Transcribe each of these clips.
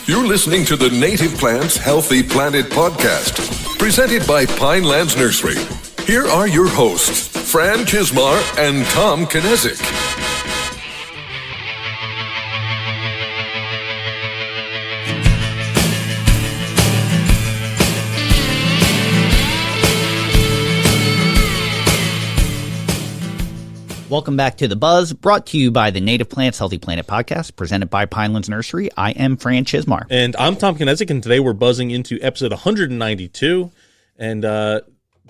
You're listening to the Native Plants Healthy Planet podcast, presented by Pinelands Nursery. Here are your hosts, Fran Chismar and Tom Kinezic. Welcome back to The Buzz, brought to you by the Native Plants Healthy Planet podcast, presented by Pinelands Nursery. I am Fran Chismar. And I'm Tom Kinezic, and today we're buzzing into episode 192. And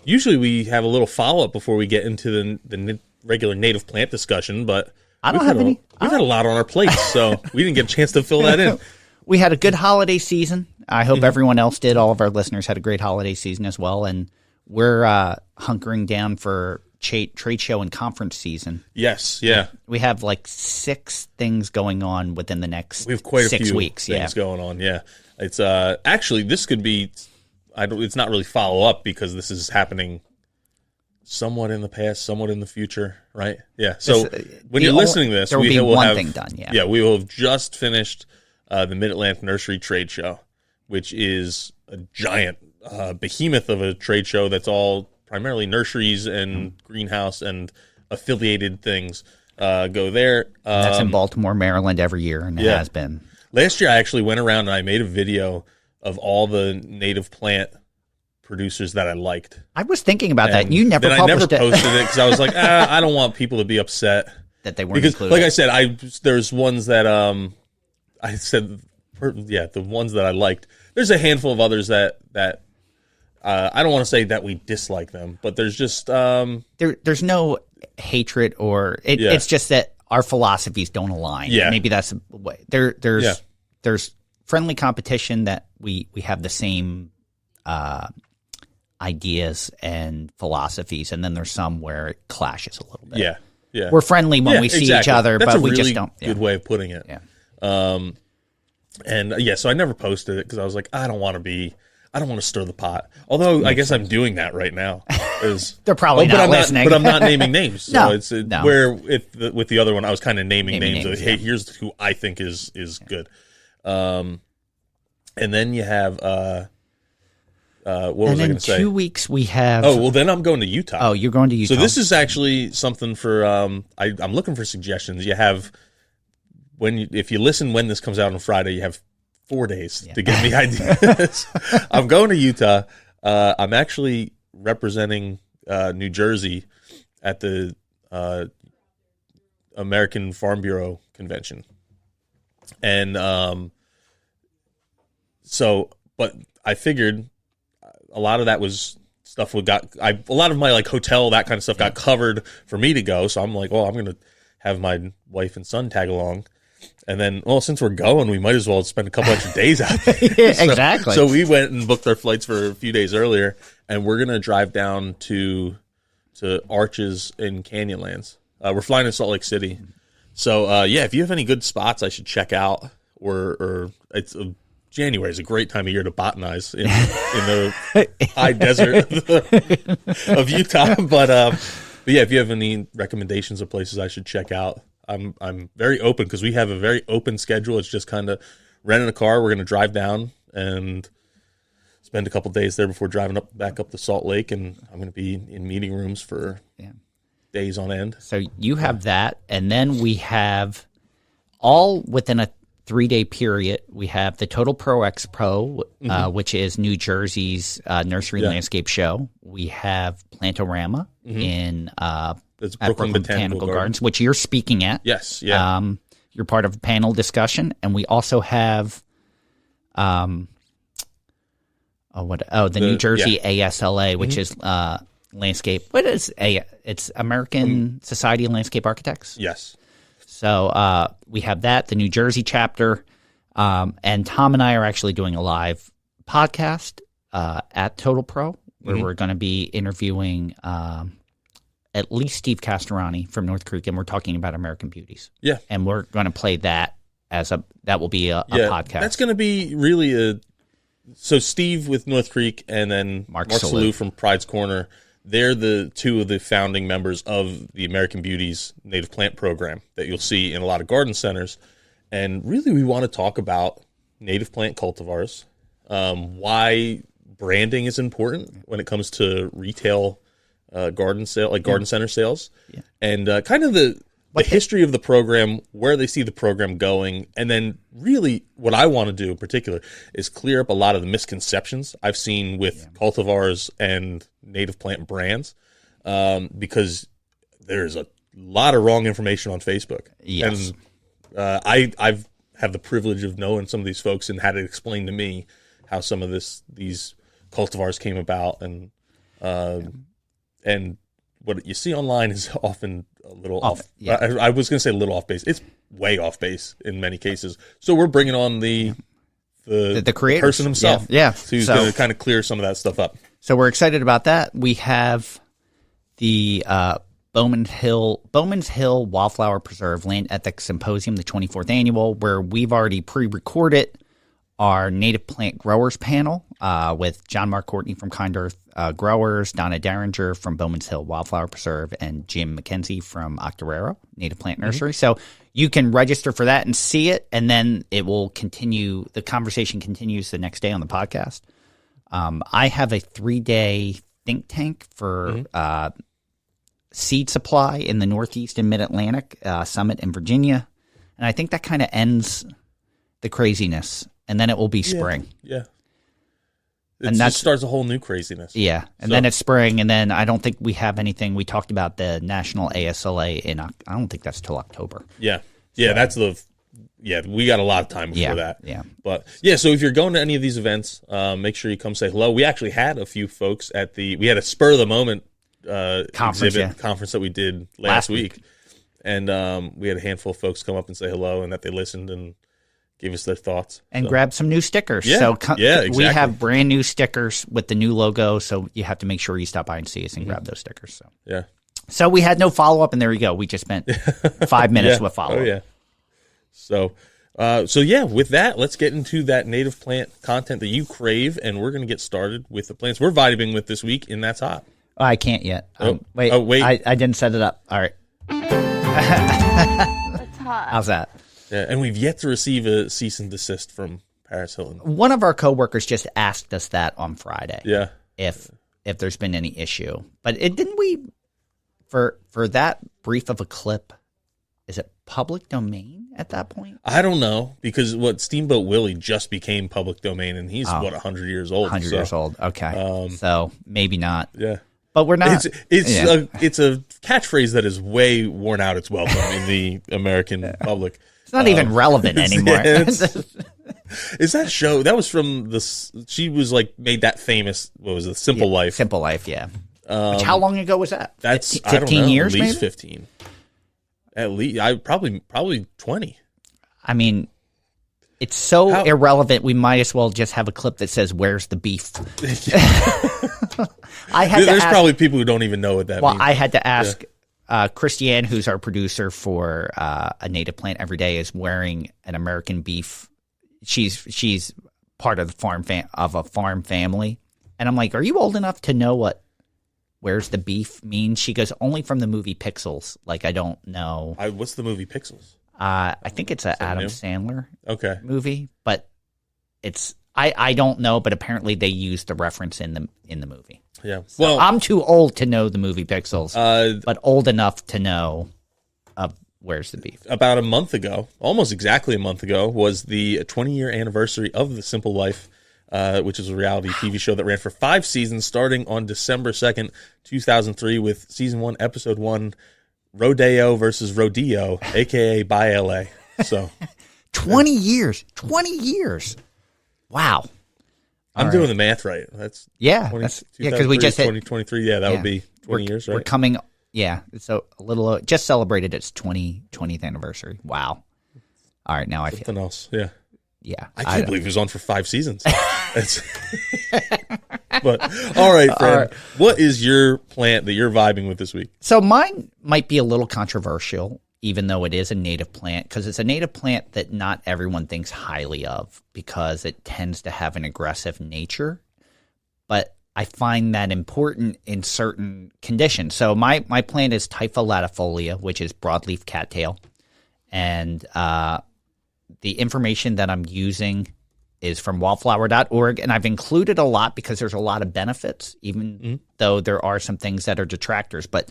usually we have a little follow-up before we get into the regular native plant discussion, but we've had a lot on our plates, so we didn't get a chance to fill that in. We had a good holiday season. I hope everyone else did. All of our listeners had a great holiday season as well, and we're hunkering down for trade show and conference season. Yes, yeah. We have like 6 things going on within the next we have quite 6 a few weeks. Things going on, yeah. It's actually, this could be, it's not really follow up because this is happening somewhat in the past, somewhat in the future, right? Yeah. So when you're listening to this, there will be one thing done. Yeah, we will have just finished the Mid-Atlantic Nursery Trade Show, which is a giant behemoth of a trade show that's all primarily nurseries and greenhouse and affiliated things go there. That's in Baltimore, Maryland every year, and it has been. Last year I actually went around and I made a video of all the native plant producers that I liked. I was thinking about that. You never published it. I never posted it because I was like, I don't want people to be upset. That they weren't because, included. like I said, there's ones that I said, the ones that I liked. There's a handful of others that I don't want to say that we dislike them, but there's just there's no hatred or it's just that our philosophies don't align. Yeah, maybe that's the way. There's friendly competition that we have the same ideas and philosophies, and then there's some where it clashes a little bit. Yeah. We're friendly when we see each other, that's but we really just don't. Good way of putting it. Yeah. So I never posted it because I was like, I don't want to stir the pot. Although I guess I'm doing that right now. They're probably not listening. But I'm not naming names. So No. Where with the other one, I was kind of naming names. Of, hey, yeah. here's who I think is good. And then you have what was I going to say? 2 weeks we have. Oh, well, then I'm going to Utah. Oh, you're going to Utah. So this is actually something for. I'm looking for suggestions. You have if you listen when this comes out on Friday, you have 4 days to give me ideas. I'm going to Utah. I'm actually representing New Jersey at the American Farm Bureau convention, and but I figured a lot of that was stuff a lot of my like hotel, that kind of stuff got covered for me to go. So I'm like, well, I'm going to have my wife and son tag along. And then, since we're going, we might as well spend a couple extra days out there. Exactly. So we went and booked our flights for a few days earlier, and we're going to drive down to Arches in Canyonlands. We're flying to Salt Lake City. So, if you have any good spots I should check out, or it's January is a great time of year to botanize in the high desert of Utah. But if you have any recommendations of places I should check out, I'm very open because we have a very open schedule. It's just kind of renting a car. We're going to drive down and spend a couple days there before driving back up to Salt Lake, and I'm going to be in meeting rooms for days on end. So you have that, and then we have all within a 3-day period. We have the Total Pro Expo, which is New Jersey's nursery landscape show. We have Plantorama in It's at Brooklyn Botanical Gardens, which you're speaking at. Yes, yeah. You're part of a panel discussion, and we also have, the New Jersey ASLA, which is landscape. What is it's American Society of Landscape Architects. Yes. So we have that, the New Jersey chapter, and Tom and I are actually doing a live podcast at Total Pro, where we're going to be interviewing at least Steve Castorani from North Creek, and we're talking about American Beauties. Yeah. And we're going to play that that will be a podcast. That's going to be really so Steve with North Creek and then Mark Salou from Pride's Corner, they're the two of the founding members of the American Beauties native plant program that you'll see in a lot of garden centers. And really we want to talk about native plant cultivars, why branding is important when it comes to retail garden center sales, and kind of the history of the program, where they see the program going, and then really what I want to do in particular is clear up a lot of the misconceptions I've seen with cultivars and native plant brands, because there's a lot of wrong information on Facebook. Yes. And I've had the privilege of knowing some of these folks and had it explained to me how some of these cultivars came about, and what you see online is often a little off. Yeah. I was going to say a little off base. It's way off base in many cases. So we're bringing on the creator person himself, who's going to kind of clear some of that stuff up. So we're excited about that. We have the Bowman's Hill Wildflower Preserve Land Ethics Symposium, the 24th annual, where we've already pre-recorded our native plant growers panel with John Mark Courtney from Kind Earth Growers, Donna Derringer from Bowman's Hill Wildflower Preserve, and Jim McKenzie from Octoraro Native Plant Nursery. So you can register for that and see it, and then it will continue. The conversation continues the next day on the podcast. I have a 3-day think tank for seed supply in the Northeast and Mid-Atlantic Summit in Virginia, and I think that kind of ends the craziness. And then it will be spring. Yeah. It just starts a whole new craziness. Yeah. And then it's spring. And then I don't think we have anything. We talked about the National ASLA I don't think that's till October. Yeah. Yeah. So, we got a lot of time before that. Yeah. But so if you're going to any of these events, make sure you come say hello. We actually had a few folks we had a spur of the moment conference that we did last week. And we had a handful of folks come up and say hello and that they listened and give us their thoughts. And grab some new stickers. Yeah, so exactly. We have brand new stickers with the new logo, so you have to make sure you stop by and see us and grab those stickers. So So we had no follow-up, and there you go. We just spent 5 minutes with follow-up. Oh, yeah. So with that, let's get into that native plant content that you crave, and we're going to get started with the plants we're vibing with this week, and that's hot. Oh, I can't yet. Wait. I didn't set it up. All right. It's hot. How's that? Yeah, and we've yet to receive a cease and desist from Paris Hilton. One of our coworkers just asked us that on Friday. Yeah. If there's been any issue. But didn't we, for that brief of a clip, is it public domain at that point? I don't know, because Steamboat Willie just became public domain, and he's 100 years old. 100 years old. Okay. So maybe not. Yeah. But we're not. It's a catchphrase that is way worn out its welcome in the American public. It's not even relevant anymore. Is that show that was from she was made that famous? What was it? Simple Life. Simple Life, yeah. How long ago was that? That's 15 I don't know, years, at least maybe? 15. At least I probably 20. I mean, it's so irrelevant. We might as well just have a clip that says, "Where's the beef?" There's probably people who don't even know what that means. Well, I had to ask. Christiane, who's our producer for A Native Plant Every Day, is wearing an American beef. She's part of a farm family, and I'm like, "Are you old enough to know what "Where's the beef" means?" She goes, "Only from the movie Pixels." Like, I don't know. What's the movie Pixels? I think it's an Adam Sandler movie, but I don't know. But apparently they used the reference in the movie. Yeah. So well, I'm too old to know the movie Pixels, but old enough to know Where's the Beef. About a month ago, almost exactly a month ago, was the 20-year anniversary of The Simple Life, which is a reality TV show that ran for 5 seasons, starting on December 2nd, 2003, with Season 1, Episode 1, Rodeo versus Rodeo, a.k.a. by LA. So 20 years. 20 years. Wow. I'm doing the math right. That's because we just hit 2023. Yeah, that would be 20 years, right? We're coming. Yeah, so a little just celebrated its 20th anniversary. Wow. All right, now Something else. Yeah. Yeah. I can't believe it was on for 5 seasons. But all right, Fran, what is your plant that you're vibing with this week? So mine might be a little controversial, even though it is a native plant, because it's a native plant that not everyone thinks highly of because it tends to have an aggressive nature. But I find that important in certain conditions. So my plant is Typha latifolia, which is broadleaf cattail. And the information that I'm using is from wildflower.org, and I've included a lot because there's a lot of benefits, even though there are some things that are detractors. But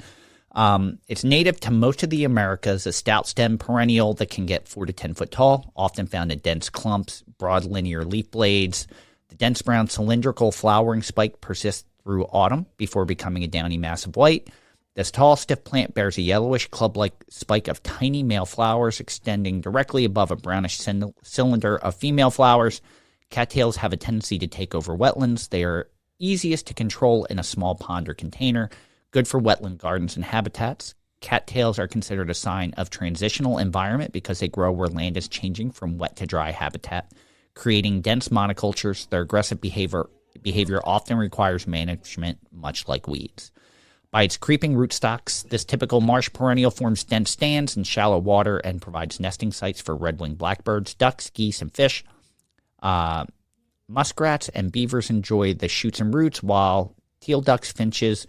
it's native to most of the Americas, a stout stem perennial that can get 4 to 10 foot tall, often found in dense clumps, broad linear leaf blades. The dense brown cylindrical flowering spike persists through autumn before becoming a downy mass of white. This tall, stiff plant bears a yellowish, club-like spike of tiny male flowers extending directly above a brownish cylinder of female flowers. Cattails have a tendency to take over wetlands. They are easiest to control in a small pond or container, good for wetland gardens and habitats. Cattails are considered a sign of transitional environment because they grow where land is changing from wet to dry habitat, creating dense monocultures. Their aggressive behavior often requires management, much like weeds. By its creeping rootstocks, this typical marsh perennial forms dense stands in shallow water and provides nesting sites for red-winged blackbirds, ducks, geese, and fish. Muskrats and beavers enjoy the shoots and roots, while teal ducks, finches,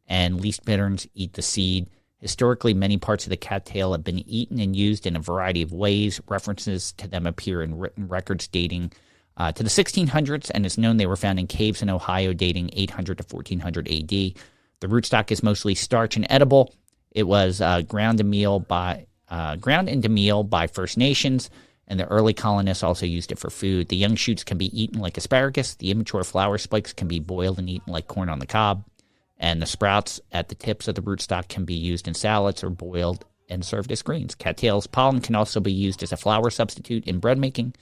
and least bitterns eat the seed. Historically, many parts of the cattail have been eaten and used in a variety of ways. References to them appear in written records dating to the 1600s, and it's known they were found in caves in Ohio dating 800 to 1400 AD. The rootstock is mostly starch and edible. It was ground into meal by First Nations, and the early colonists also used it for food. The young shoots can be eaten like asparagus. The immature flower spikes can be boiled and eaten like corn on the cob. And the sprouts at the tips of the rootstock can be used in salads or boiled and served as greens. Cattail's pollen can also be used as a flour substitute in bread making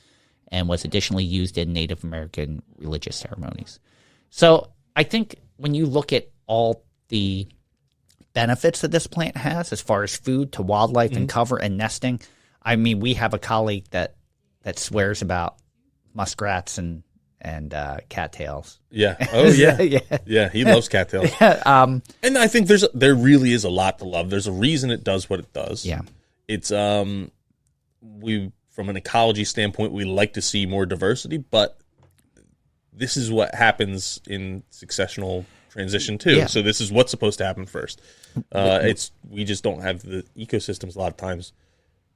and was additionally used in Native American religious ceremonies. So I think when you look at all the benefits that this plant has as far as food to wildlife and cover and nesting, I mean, we have a colleague that swears about muskrats and cattails. Yeah. Oh, yeah. Yeah. Yeah, he loves cattails. Yeah. And I think there really is a lot to love. There's a reason it does what it does. Yeah. It's from an ecology standpoint, we like to see more diversity, but this is what happens in successional transition too. Yeah. So this is what's supposed to happen first. We just don't have the ecosystems a lot of times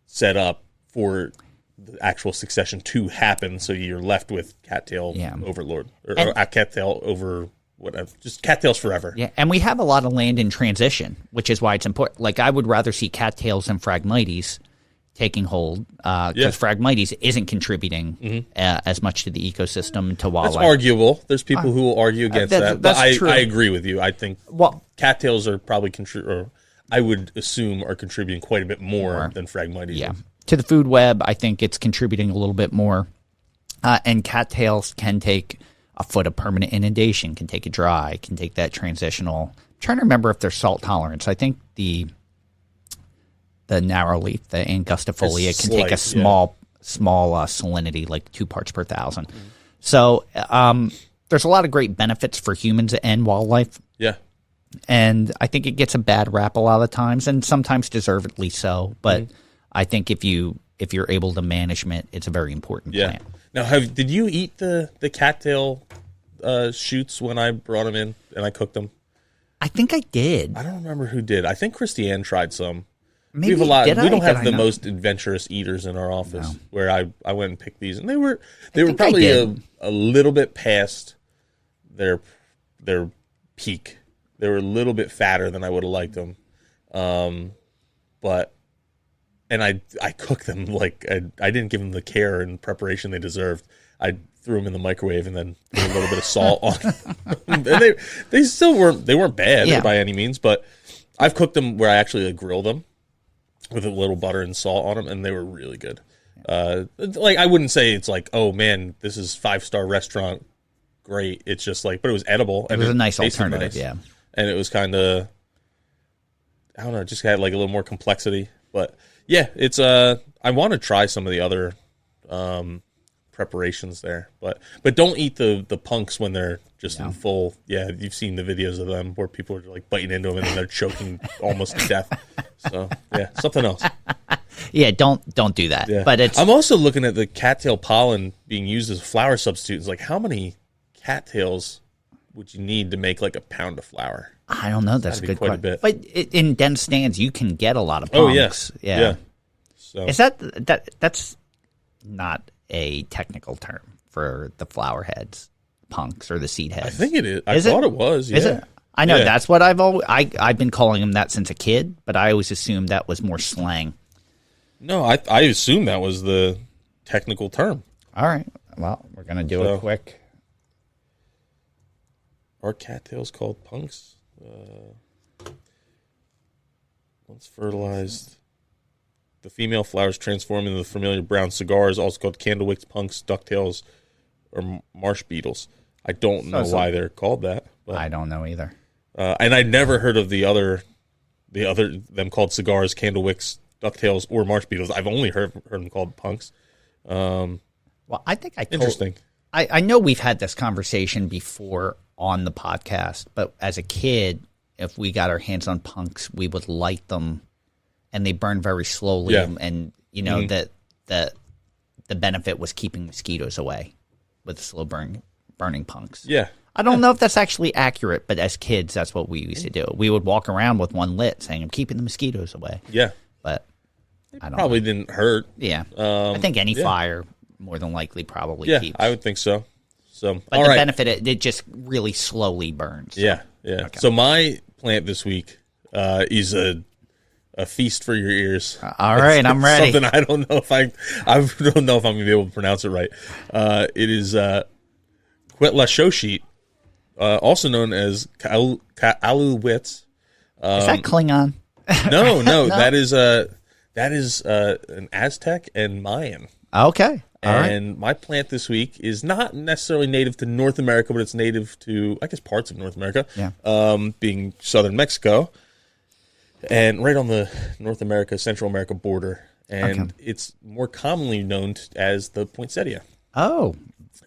set up for the actual succession to happen. So you're left with cattail overlord or cattail over whatever, just cattails forever. Yeah, and we have a lot of land in transition, which is why it's important. Like I would rather see cattails than Phragmites taking hold because Phragmites isn't contributing as much to the ecosystem to wildlife. That's arguable. There's people who will argue against that, but that's true. I agree with you. I think cattails are probably or I would assume are contributing quite a bit more than Phragmites. Yeah, to the food web, I think it's contributing a little bit more. And cattails can take a foot of permanent inundation, can take it dry, can take that transitional. I'm trying to remember if there's salt tolerance. I think the narrow leaf, the angustifolia, can take a small salinity, like 2 parts per thousand. So there's a lot of great benefits for humans and wildlife. Yeah. And I think it gets a bad rap a lot of times, and sometimes deservedly so. But I think if you're able to manage it, it's a very important plant. Now, did you eat the cattail shoots when I brought them in and I cooked them? I think I did. I don't remember who did. I think Christiane tried some. Maybe we have a lot. We don't have the most adventurous eaters in our office. No. Where I went and picked these, and they were probably a little bit past their peak. They were a little bit fatter than I would have liked them, but I cooked them like I didn't give them the care and preparation they deserved. I threw them in the microwave and then put a little bit of salt on them. And they still weren't bad by any means, but I've cooked them where I actually grill them with a little butter and salt on them, and they were really good. Like I wouldn't say it's like, oh man, this is 5-star restaurant, great. It's just like, but it was edible. It was a nice alternative, yeah. And it was kind of, I don't know, just had like a little more complexity. But yeah, it's I want to try some of the other preparations there, but don't eat the punks when they're just in full. Yeah, you've seen the videos of them where people are like biting into them and then they're choking almost to death. So yeah, something else. Yeah, don't do that. Yeah. But I'm also looking at the cattail pollen being used as a flour substitute. It's like, how many cattails would you need to make like a pound of flour? I don't know. That's a good question. Bit. But in dense stands, you can get a lot of punks. Oh yes, yeah. So is that's not a technical term for the flower heads, punks, or the seed heads. I think it is. I thought it was. Yeah. Is it? I know that's what I've been calling them that since a kid, but I always assumed that was more slang. No, I assumed that was the technical term. All right. Well, we're gonna do a quick. Are cattails called punks? Once fertilized, the female flowers transform into the familiar brown cigars, also called candlewicks, punks, ducktails, or marsh beetles. I don't know why they're called that. But, I don't know either. and I'd never heard of the other them called cigars, candlewicks, ducktails, or marsh beetles. I've only heard them called punks. Well, I think interesting. I know we've had this conversation before on the podcast, but as a kid, if we got our hands on punks, we would light them, and they burn very slowly. Yeah. And you know that the benefit was keeping mosquitoes away with slow burning punks. Yeah. I don't know if that's actually accurate, but as kids, that's what we used to do. We would walk around with one lit, saying, "I'm keeping the mosquitoes away." Yeah. But I don't probably know. didn't hurt. Yeah. I think any fire more than likely probably keeps. I would think so. So, but the benefit, it just really slowly burns. So. Yeah. Okay. So my plant this week is a feast for your ears. All right, I'm ready. Something I don't know if I don't know if I'm gonna be able to pronounce it right. It is kwet-la-SHO-sheet, also known as aluwits. Is that Klingon? No, that is an Aztec and Mayan. Okay. And my plant this week is not necessarily native to North America, but it's native to, I guess, parts of North America, being southern Mexico, and right on the North America, Central America border. And it's more commonly known as the poinsettia. Oh,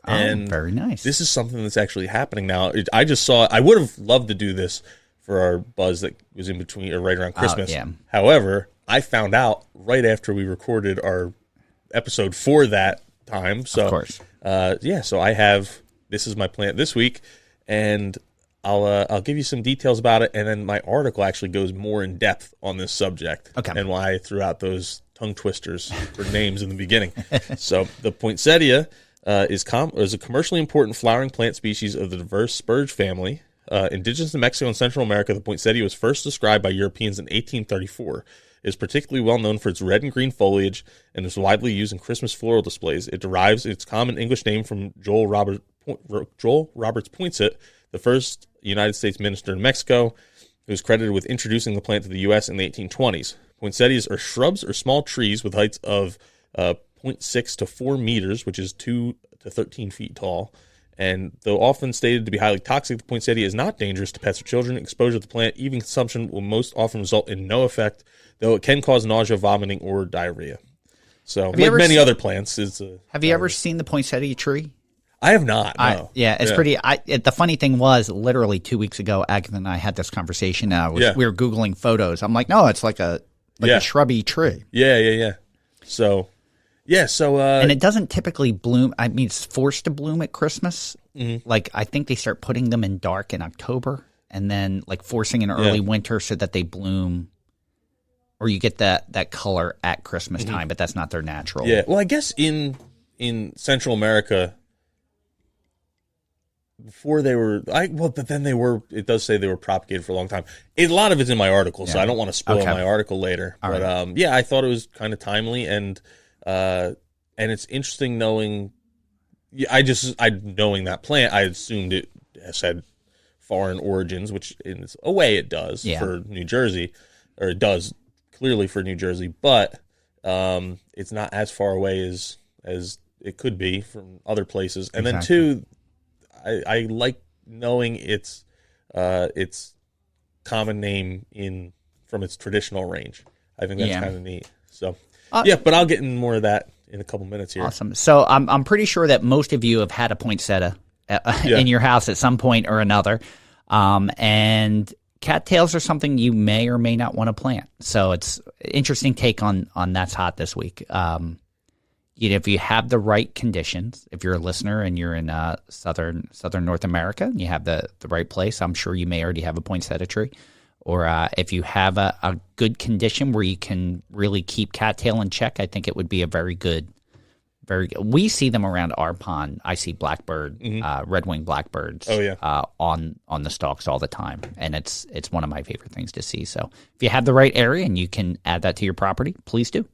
and very nice. This is something that's actually happening now. I just saw, I would have loved to do this for our buzz that was in between, or right around Christmas. However, I found out right after we recorded our episode for that time. So, of course. So I have, this is my plant this week, and I'll give you some details about it, and then my article actually goes more in depth on this subject and why I threw out those tongue twisters for names in the beginning. So the poinsettia is a commercially important flowering plant species of the diverse spurge family. Indigenous to Mexico and Central America, the poinsettia was first described by Europeans in 1834. It is particularly well known for its red and green foliage and is widely used in Christmas floral displays. It derives its common English name from Joel Roberts Poinsett, the first United States minister in Mexico, who is credited with introducing the plant to the U.S. in the 1820s. Poinsettias are shrubs or small trees with heights of 0.6 to 4 meters, which is 2 to 13 feet tall. And though often stated to be highly toxic, the poinsettia is not dangerous to pets or children. Exposure to the plant, even consumption, will most often result in no effect, though it can cause nausea, vomiting, or diarrhea. So, like many other plants, have you ever seen the poinsettia tree? I have not. No. It's pretty. The funny thing was, literally 2 weeks ago, Agatha and I had this conversation. We were Googling photos. I'm like, no, it's like a shrubby tree. Yeah. So. Yeah, and it doesn't typically bloom. I mean, it's forced to bloom at Christmas. Mm-hmm. Like, I think they start putting them in dark in October, and then like forcing in early winter so that they bloom, or you get that color at Christmas time. But that's not their natural. Yeah, well, I guess in Central America, before they were, but then they were. It does say they were propagated for a long time. A lot of it's in my artiel, so I don't want to spoil my article later. All but right. I thought it was kind of timely and it's interesting knowing. Knowing that plant, I assumed it had foreign origins, which in a way it does for New Jersey, or it does clearly for New Jersey, but it's not as far away as it could be from other places. And then two, I like knowing its common name from its traditional range. I think that's kind of neat. So. But I'll get in more of that in a couple minutes here. Awesome. So I'm pretty sure that most of you have had a poinsettia in your house at some point or another. And cattails are something you may or may not want to plant. So it's an interesting take on That's Hot this week. If you have the right conditions, if you're a listener and you're in southern North America and you have the right place, I'm sure you may already have a poinsettia tree. Or if you have a good condition where you can really keep cattail in check, I think it would be a very good Very good. We see them around our pond. I see blackbird, red-winged blackbirds on the stalks all the time, and it's one of my favorite things to see. So if you have the right area and you can add that to your property, please do.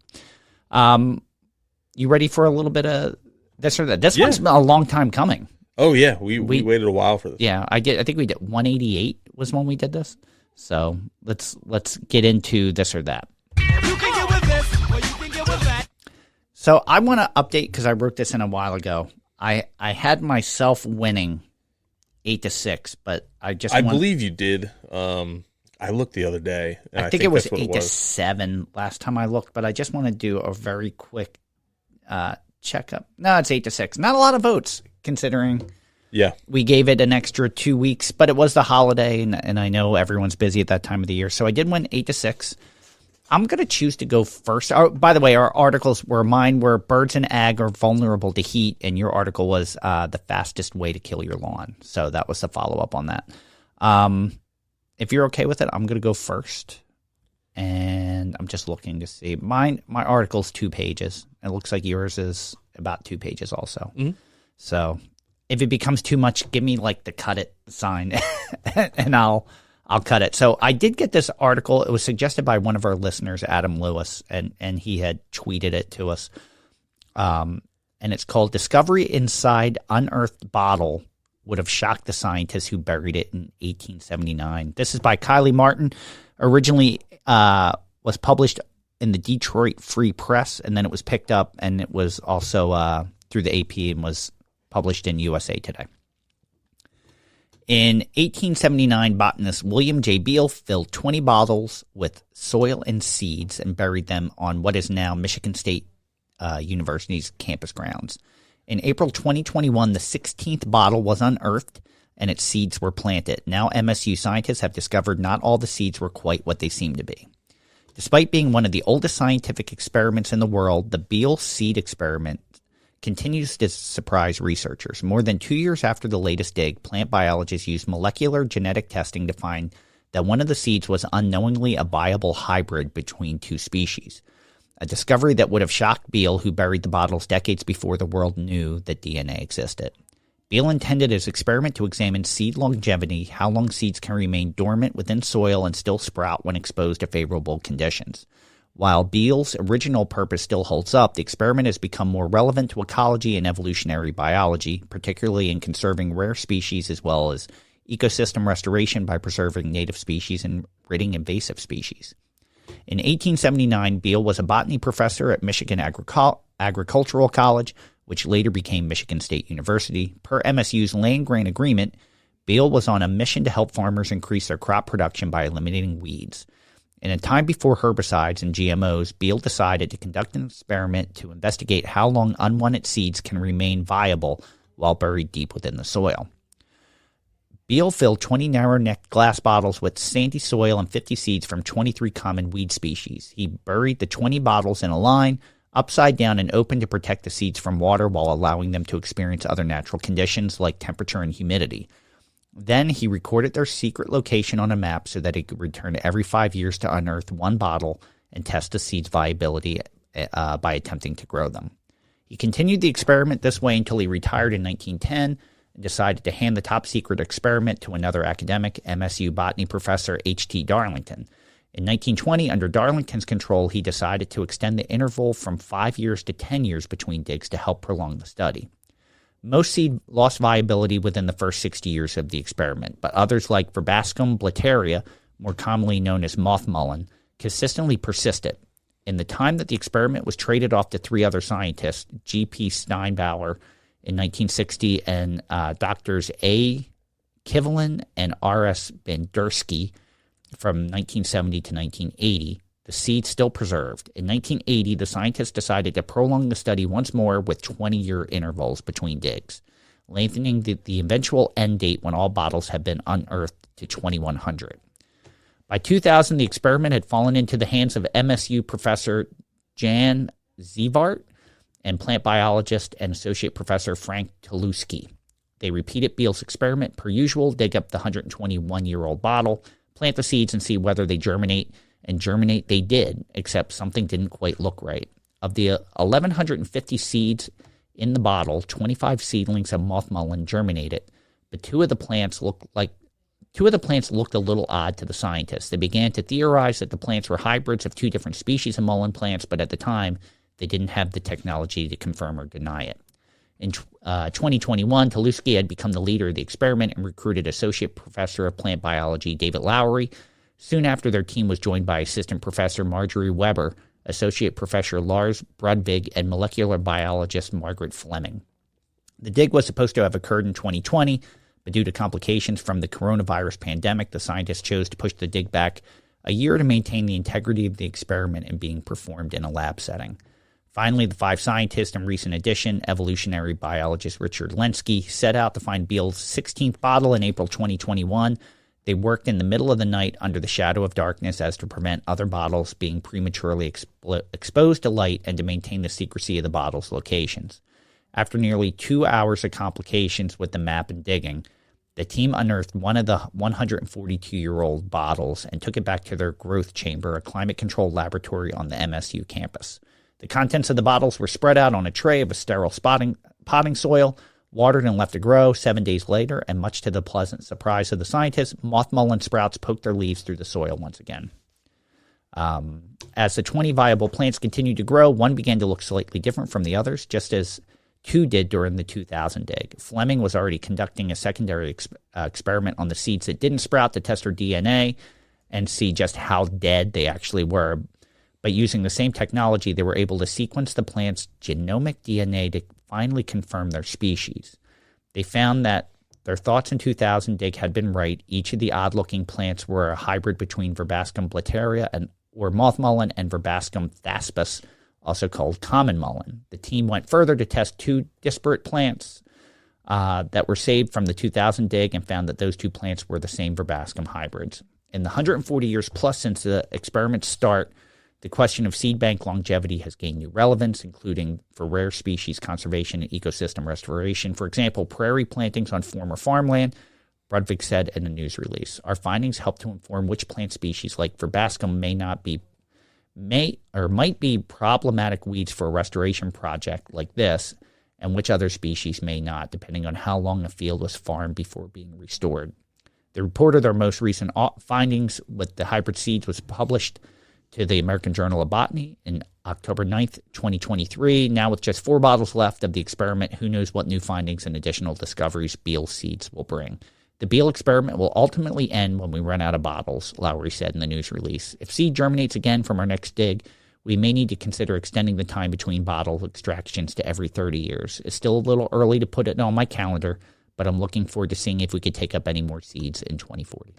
You ready for a little bit of this or that? This one's been a long time coming. Oh, yeah. We waited a while for this. Yeah, I think we did 188 was when we did this. So let's get into this or that. You can get with this or you can get with that. So I want to update because I wrote this in a while ago. I had myself winning 8-6, but I believe you did. I looked the other day. And I think it was 8-7 last time I looked, but I just want to do a very quick checkup. No, it's 8-6. Not a lot of votes considering. Yeah, we gave it an extra 2 weeks, but it was the holiday, and I know everyone's busy at that time of the year. So I did win 8-6. I'm going to choose to go first. By the way, our articles mine were birds and ag are vulnerable to heat, and your article was the fastest way to kill your lawn. So that was the follow-up on that. If you're okay with it, I'm going to go first. And I'm just looking to see. My article's 2 pages. It looks like yours is about 2 pages also. Mm-hmm. So if it becomes too much, give me like the cut it sign, and I'll cut it. So I did get this article. It was suggested by one of our listeners, Adam Lewis, and he had tweeted it to us. And it's called "Discovery Inside Unearthed Bottle Would Have Shocked the Scientists Who Buried It in 1879." This is by Kylie Martin. Originally was published in the Detroit Free Press, and then it was picked up, and it was also through the AP and was published in USA Today. In 1879, botanist William J. Beale filled 20 bottles with soil and seeds and buried them on what is now Michigan State University's campus grounds. In April 2021, the 16th bottle was unearthed and its seeds were planted. Now MSU scientists have discovered not all the seeds were quite what they seem to be. Despite being one of the oldest scientific experiments in the world, the Beale seed experiment continues to surprise researchers. More than 2 years after the latest dig, plant biologists used molecular genetic testing to find that one of the seeds was unknowingly a viable hybrid between 2 species, a discovery that would have shocked Beale, who buried the bottles decades before the world knew that DNA existed. Beale intended his experiment to examine seed longevity, how long seeds can remain dormant within soil and still sprout when exposed to favorable conditions. While Beale's original purpose still holds up, the experiment has become more relevant to ecology and evolutionary biology, particularly in conserving rare species as well as ecosystem restoration by preserving native species and ridding invasive species. In 1879, Beale was a botany professor at Michigan Agricultural College, which later became Michigan State University. Per MSU's land-grant agreement, Beale was on a mission to help farmers increase their crop production by eliminating weeds. In a time before herbicides and GMOs, Beale decided to conduct an experiment to investigate how long unwanted seeds can remain viable while buried deep within the soil. Beale filled 20 narrow-necked glass bottles with sandy soil and 50 seeds from 23 common weed species. He buried the 20 bottles in a line, upside down and open to protect the seeds from water while allowing them to experience other natural conditions like temperature and humidity. Then he recorded their secret location on a map so that he could return every 5 years to unearth one bottle and test the seed's viability by attempting to grow them. He continued the experiment this way until he retired in 1910 and decided to hand the top-secret experiment to another academic, MSU botany professor H.T. Darlington. In 1920, under Darlington's control, he decided to extend the interval from 5 years to 10 years between digs to help prolong the study. Most seed lost viability within the first 60 years of the experiment, but others like Verbascum blattaria, more commonly known as moth mullein, consistently persisted. In the time that the experiment was traded off to 3 other scientists, G.P. Steinbauer in 1960 and Drs. A. Kivelin and R.S. Bendersky from 1970 to 1980, the seeds still preserved. In 1980, the scientists decided to prolong the study once more with 20-year intervals between digs, lengthening the eventual end date when all bottles had been unearthed to 2100. By 2000, the experiment had fallen into the hands of MSU professor Jan Zivart and plant biologist and associate professor Frank Toluski. They repeated Beale's experiment per usual, dig up the 121-year-old bottle, plant the seeds and see whether they germinate, and germinate they did, except something didn't quite look right. Of the 1,150 seeds in the bottle, 25 seedlings of moth mullein germinated, but two of the plants looked a little odd to the scientists. They began to theorize that the plants were hybrids of two different species of mullein plants, but at the time, they didn't have the technology to confirm or deny it. In 2021, Taluski had become the leader of the experiment and recruited Associate Professor of Plant Biology David Lowery. Soon after, their team was joined by Assistant Professor Marjorie Weber, Associate Professor Lars Brudvig, and molecular biologist Margaret Fleming. The dig was supposed to have occurred in 2020, but due to complications from the coronavirus pandemic, the scientists chose to push the dig back a year to maintain the integrity of the experiment and being performed in a lab setting. Finally, the five scientists in recent addition, evolutionary biologist Richard Lenski, set out to find Beale's 16th bottle in April 2021. They worked in the middle of the night under the shadow of darkness as to prevent other bottles being prematurely exposed to light and to maintain the secrecy of the bottles' locations. After nearly 2 hours of complications with the map and digging, the team unearthed one of the 142-year-old bottles and took it back to their growth chamber, a climate-controlled laboratory on the MSU campus. The contents of the bottles were spread out on a tray of a sterile potting soil, watered and left to grow. 7 days later, and much to the pleasant surprise of the scientists, moth mullein sprouts poked their leaves through the soil once again. As the 20 viable plants continued to grow, one began to look slightly different from the others, just as two did during the 2000 dig. Fleming was already conducting a secondary experiment on the seeds that didn't sprout to test their DNA and see just how dead they actually were. But using the same technology, they were able to sequence the plant's genomic DNA to finally confirm their species. They found that their thoughts in 2000 dig had been right. Each of the odd-looking plants were a hybrid between Verbascum blattaria or moth mullein and Verbascum thaspis, also called common mullein. The team went further to test two disparate plants that were saved from the 2000 dig and found that those two plants were the same Verbascum hybrids. In the 140 years plus since the experiment's start, the question of seed bank longevity has gained new relevance, including for rare species conservation and ecosystem restoration. For example, prairie plantings on former farmland, Brudvig said in a news release. Our findings help to inform which plant species like Verbascum might be problematic weeds for a restoration project like this, and which other species may not, depending on how long a field was farmed before being restored. The report of their most recent findings with the hybrid seeds was published to the American Journal of Botany in October 9th, 2023. Now with just 4 bottles left of the experiment, who knows what new findings and additional discoveries Beale seeds will bring. The Beale experiment will ultimately end when we run out of bottles, Lowery said in the news release. If seed germinates again from our next dig, we may need to consider extending the time between bottle extractions to every 30 years. It's still a little early to put it on my calendar, but I'm looking forward to seeing if we could take up any more seeds in 2040.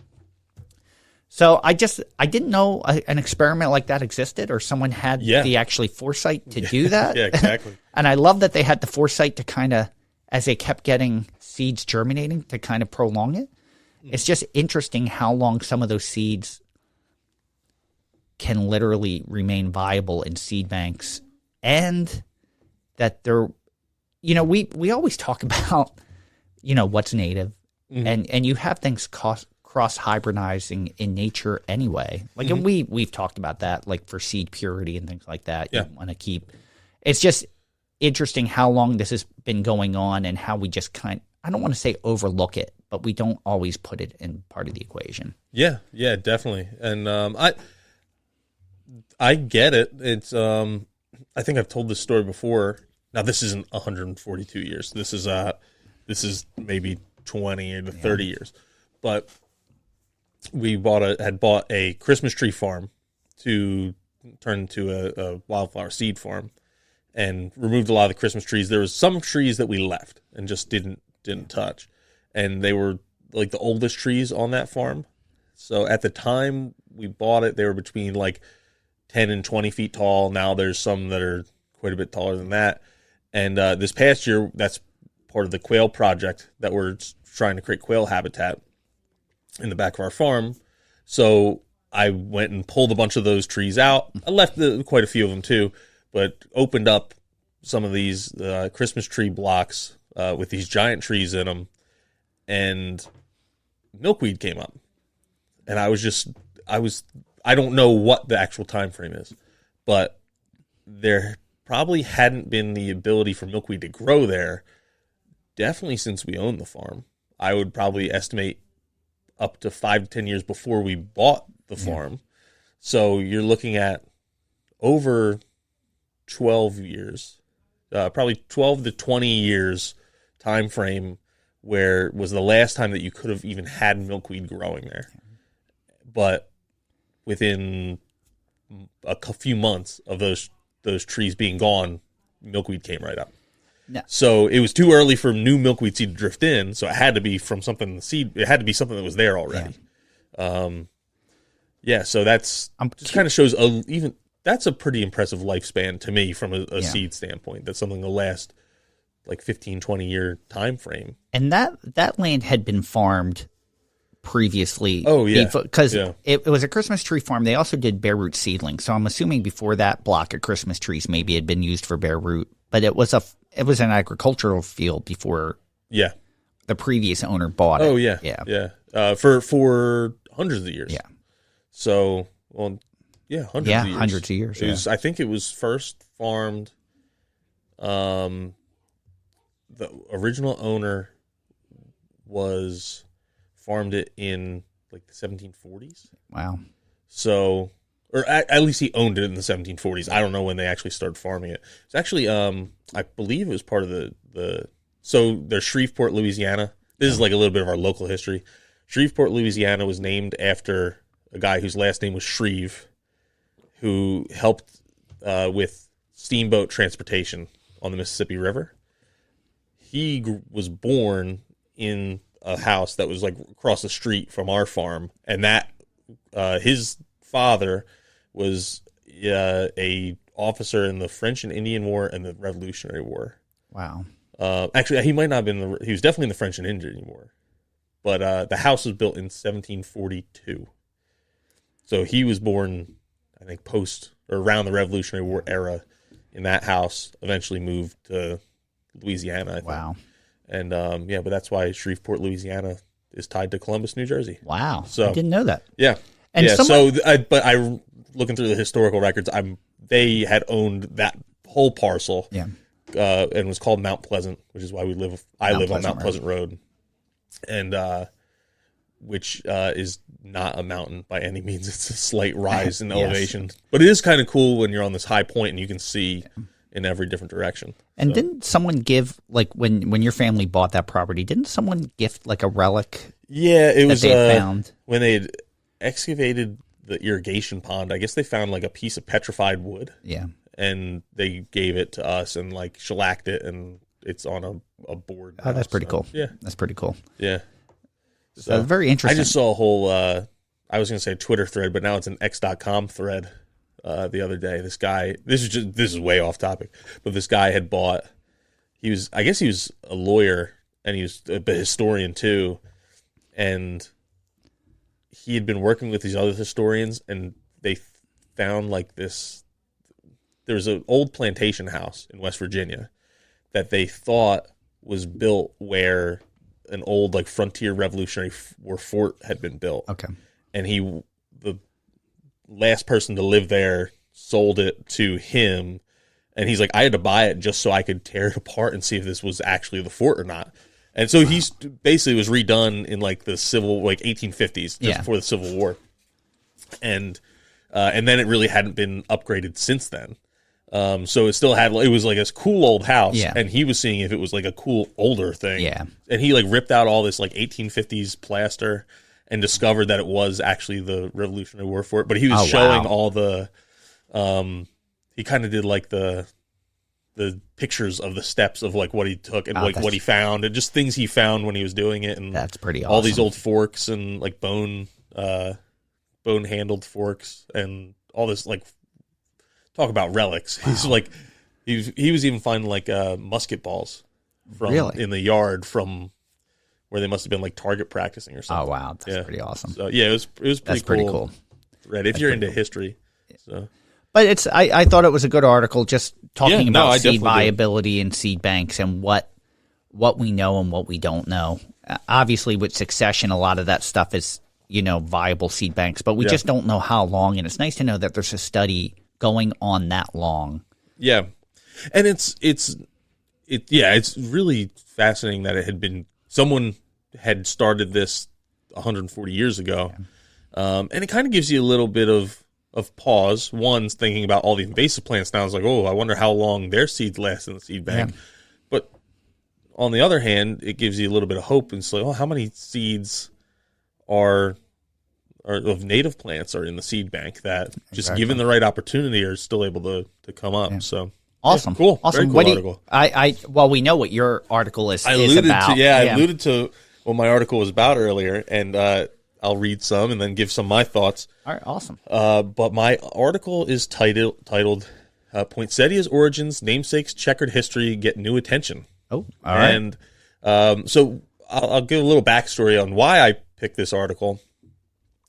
So I didn't know an experiment like that existed, or someone had the actually foresight to do that. Yeah, exactly. And I love that they had the foresight to kind of, as they kept getting seeds germinating, to kind of prolong it. It's just interesting how long some of those seeds can literally remain viable in seed banks, and that they're, we always talk about, what's native, and you have things cross-hybridizing in nature anyway. Like, and we've talked about that, like for seed purity and things like that. Yeah. You want to keep. It's just interesting how long this has been going on and how we just I don't want to say overlook it, but we don't always put it in part of the equation. Yeah, definitely. And I get it. It's I think I've told this story before. Now this isn't 142 years. This is maybe 20 or 30 years. But we had bought a Christmas tree farm to turn into a wildflower seed farm, and removed a lot of the Christmas trees. There was some trees that we left and just didn't touch, and they were like the oldest trees on that farm. So at the time we bought it, they were between like 10 and 20 feet tall. Now there's some that are quite a bit taller than that. And this past year, that's part of the quail project that we're trying to create quail habitat in the back of our farm. So I went and pulled a bunch of those trees out. I left quite a few of them too, but opened up some of these Christmas tree blocks with these giant trees in them, and milkweed came up. And I don't know what the actual time frame is, but there probably hadn't been the ability for milkweed to grow there, definitely since we owned the farm. I would probably estimate up to 5 to 10 years before we bought the farm. So you're looking at over 12 years, probably 12 to 20 years time frame where was the last time that you could have even had milkweed growing there. But within a few months of those trees being gone, milkweed came right up. No. So it was too early for new milkweed seed to drift in. So it had to be from something in the seed. It had to be something that was there already. So that's just kind of shows that's a pretty impressive lifespan to me from a seed standpoint. That's something to last like 15, 20 year time frame. And that land had been farmed previously. Oh, yeah. Because it was a Christmas tree farm. They also did bare root seedlings. So I'm assuming before that block of Christmas trees maybe had been used for bare root. But it was an agricultural field before the previous owner bought it. Oh, yeah. Yeah. For hundreds of years. Yeah. So, hundreds of years. Hundreds of years. I think it was first farmed. The original owner farmed it in like the 1740s. Wow. So, or at least he owned it in the 1740s. I don't know when they actually started farming it. It's actually, I believe it was part of so there's Shreveport, Louisiana. This is like a little bit of our local history. Shreveport, Louisiana was named after a guy whose last name was Shreve, who helped with steamboat transportation on the Mississippi River. He was born in a house that was like across the street from our farm, and that his father was a officer in the French and Indian War and the Revolutionary War. Wow. Actually, he might not have been. He was definitely in the French and Indian War, but the house was built in 1742. So he was born, I think, post or around the Revolutionary War era in that house. Eventually moved to Louisiana, I think. Wow. And but that's why Shreveport, Louisiana is tied to Columbus, New Jersey. Wow. So I didn't know that. Yeah. And but I looking through the historical records, they had owned that whole parcel. Yeah. And was called Mount Pleasant, which is why I live on Mount Pleasant Road. And which is not a mountain by any means. It's a slight rise in elevation. But it is kind of cool when you're on this high point and you can see in every different direction. And didn't someone give, like, when your family bought that property, didn't someone gift, like, a relic? Yeah, it was they found when they had excavated the irrigation pond. I guess they found, like, a piece of petrified wood. Yeah. And they gave it to us and, like, shellacked it, and it's on a board. Oh, that's pretty cool. Yeah. That's pretty cool. Yeah. So very interesting. I just saw a whole, I was going to say Twitter thread, but now it's an x.com thread. The other day, this is way off topic, but this guy had bought, I guess he was a lawyer and he was a historian too. And he had been working with these other historians, and they found like there was an old plantation house in West Virginia that they thought was built where an old like frontier Revolutionary War fort had been built. Okay. And the last person to live there sold it to him, and he's like, I had to buy it just so I could tear it apart and see if this was actually the fort or not. And so he's basically was redone in like the 1850s, just before the Civil War, and then it really hadn't been upgraded since then. So it still had, it was like this cool old house, and he was seeing if it was like a cool older thing. Yeah, and he like ripped out all this like 1850s plaster and discovered that it was actually the Revolutionary War fort. But he was showing all the, he kind of did like the pictures of the steps of like what he took and like what he found and just things he found when he was doing it. And that's pretty awesome. All these old forks and like bone handled forks and all this, like, talk about relics. Wow. He's like, he was even finding like musket balls in the yard from where they must have been like target practicing or something. Oh wow, that's pretty awesome. So it was pretty cool. Right, if you're into history. So, but I thought it was a good article, just talking about seed viability and seed banks and what we know and what we don't know. Obviously, with succession, a lot of that stuff is viable seed banks, but we just don't know how long. And it's nice to know that there's a study going on that long. Yeah. And it's really fascinating that it had been someone had started this 140 years ago, and it kind of gives you a little bit of pause. One's thinking about all the invasive plants now. It's like, oh, I wonder how long their seeds last in the seed bank. Yeah. But on the other hand, it gives you a little bit of hope. And it's like, oh, how many seeds are of native plants are in the seed bank that just given the right opportunity are still able to come up. Yeah. So awesome. Yeah, cool. Awesome. Very cool article. Well, we know what your article is about. I alluded to what my article was about earlier, and I'll read some and then give some of my thoughts. All right, awesome. But my article is titled Poinsettia's Origins, Namesakes, Checkered History Get New Attention. Oh, all right. And so I'll give a little backstory on why I picked this article.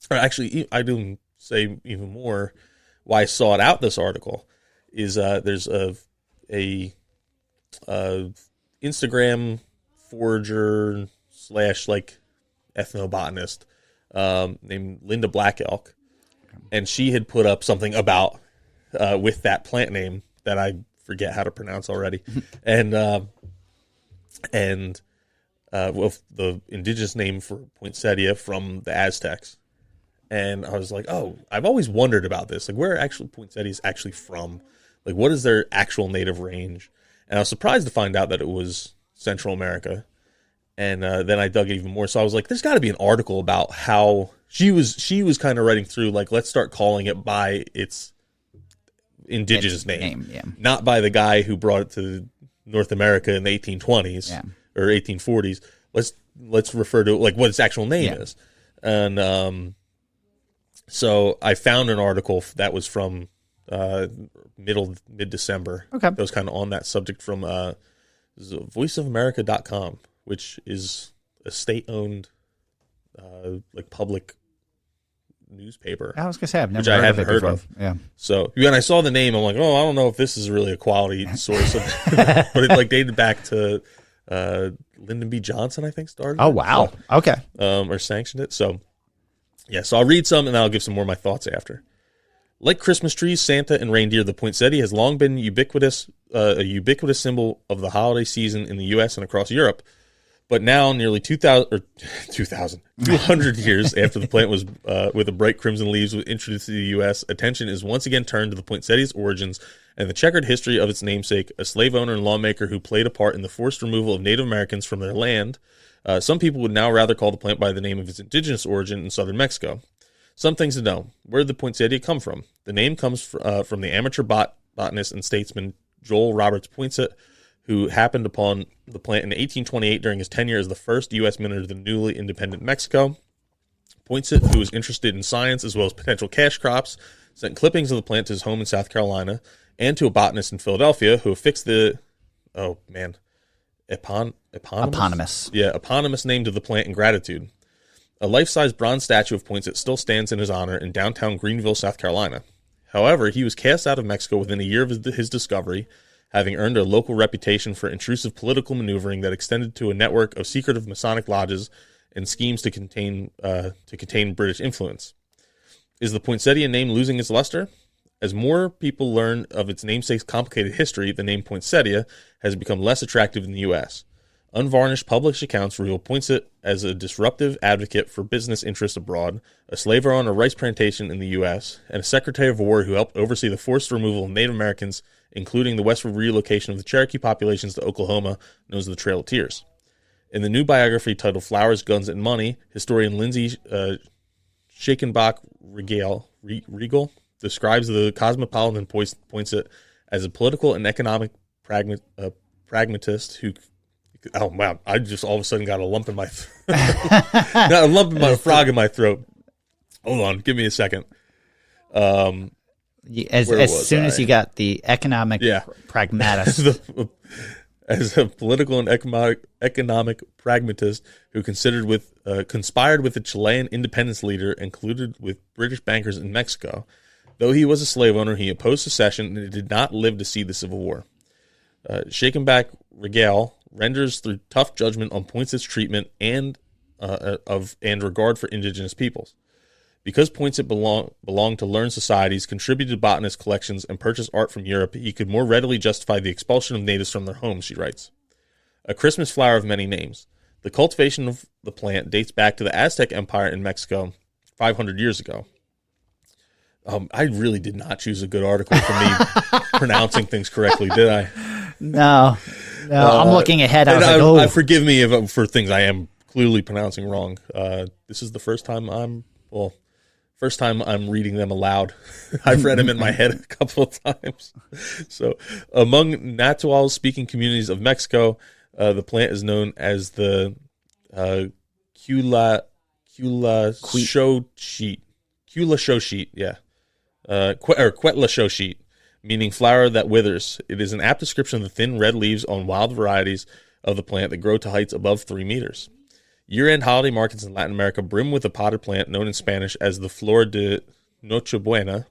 Or actually, I do say even more why I sought out this article is there's a Instagram forager / like ethnobotanist named Linda Black Elk, and she had put up something about with that plant name that I forget how to pronounce already, and with the indigenous name for poinsettia from the Aztecs. And I was like, oh, I've always wondered about this. Like, where are actually poinsettias actually from? Like, what is their actual native range? And I was surprised to find out that it was Central America. And then I dug even more. So I was like, there's got to be an article about how she was kind of writing through, like, let's start calling it by its indigenous name. Yeah. Not by the guy who brought it to North America in the 1820s or 1840s. Let's refer to it like what its actual name is. And so I found an article that was from mid-December. Okay. That was kind of on that subject from voiceofamerica.com, which is a state-owned like public newspaper. I was going to say, I've never heard of it before. Yeah. So when I saw the name, I'm like, oh, I don't know if this is really a quality source. But it like dated back to Lyndon B. Johnson, I think, started. Oh, wow. So, okay. Or sanctioned it. So, yeah, so I'll read some and then I'll give some more of my thoughts after. Like Christmas trees, Santa, and reindeer, the poinsettia has long been a ubiquitous symbol of the holiday season in the U.S. and across Europe. But now, nearly 200 years after the plant was with the bright crimson leaves was introduced to the U.S., attention is once again turned to the poinsettia's origins and the checkered history of its namesake, a slave owner and lawmaker who played a part in the forced removal of Native Americans from their land. Some people would now rather call the plant by the name of its indigenous origin in southern Mexico. Some things to know. Where did the poinsettia come from? The name comes from the amateur botanist and statesman Joel Roberts Poinsett, who happened upon the plant in 1828 during his tenure as the first U.S. minister to the newly independent Mexico. Poinsett, who was interested in science as well as potential cash crops, sent clippings of the plant to his home in South Carolina and to a botanist in Philadelphia who affixed the, eponymous? Yeah, eponymous name to the plant in gratitude. A life-size bronze statue of Poinsett still stands in his honor in downtown Greenville, South Carolina. However, he was cast out of Mexico within a year of his discovery, having earned a local reputation for intrusive political maneuvering that extended to a network of secretive Masonic lodges and schemes to contain British influence. Is the poinsettia name losing its luster? As more people learn of its namesake's complicated history, the name poinsettia has become less attractive in the U.S. Unvarnished published accounts reveal Poinsett as a disruptive advocate for business interests abroad, a slave owner on a rice plantation in the U.S., and a Secretary of War who helped oversee the forced removal of Native Americans, including the westward relocation of the Cherokee populations to Oklahoma, known as the Trail of Tears. In the new biography titled Flowers, Guns, and Money, historian Lindsay Shakenbach-Regal describes the cosmopolitan Poinsett as a political and economic pragmatist who... Oh, wow. I just all of a sudden got a lump in my... got a lump in my frog in my throat. Hold on. Give me a second. As soon as you got the economic pragmatist. As a political and economic pragmatist who conspired with the Chilean independence leader and colluded with British bankers in Mexico. Though he was a slave owner, he opposed secession and did not live to see the Civil War. Shakenbach-Regal renders through tough judgment on Poinsett's treatment and regard for indigenous peoples. Because poinsettia belong to learned societies, contributed to botanist collections, and purchased art from Europe, he could more readily justify the expulsion of natives from their homes, she writes. A Christmas flower of many names. The cultivation of the plant dates back to the Aztec Empire in Mexico 500 years ago. I really did not choose a good article for me pronouncing things correctly, did I? No, I'm looking ahead. I was like, oh. Forgive me for things I am clearly pronouncing wrong. This is the first time I'm reading them aloud. I've read them in my head a couple of times. So, among Nahuatl-speaking communities of Mexico, the plant is known as the kwet-la-SHO-sheet. Kwet-la-SHO-sheet, yeah. Kwet-la-SHO-sheet, meaning flower that withers. It is an apt description of the thin red leaves on wild varieties of the plant that grow to heights above 3 meters. Year-end holiday markets in Latin America brim with a potted plant known in Spanish as the Flor de Nochebuena,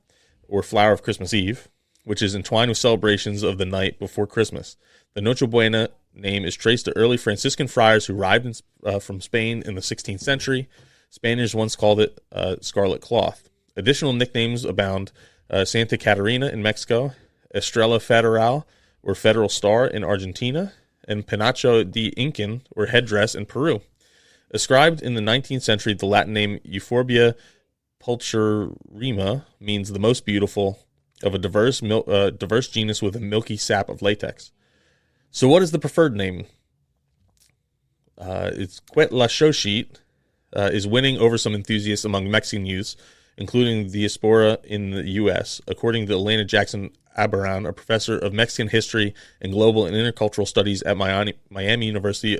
or Flower of Christmas Eve, which is entwined with celebrations of the night before Christmas. The Nochebuena name is traced to early Franciscan friars who arrived from Spain in the 16th century. Spaniards once called it scarlet cloth. Additional nicknames abound: Santa Catarina in Mexico, Estrella Federal, or Federal Star in Argentina, and Penacho de Incan, or headdress in Peru. Ascribed in the 19th century, the Latin name Euphorbia pulcherrima means the most beautiful of a diverse genus with a milky sap of latex. So what is the preferred name? It's kwet-la-SHO-sheet, is winning over some enthusiasts among Mexican youths, including the diaspora in the U.S., according to Elena Jackson Abaran, a professor of Mexican history and global and intercultural studies at Miami University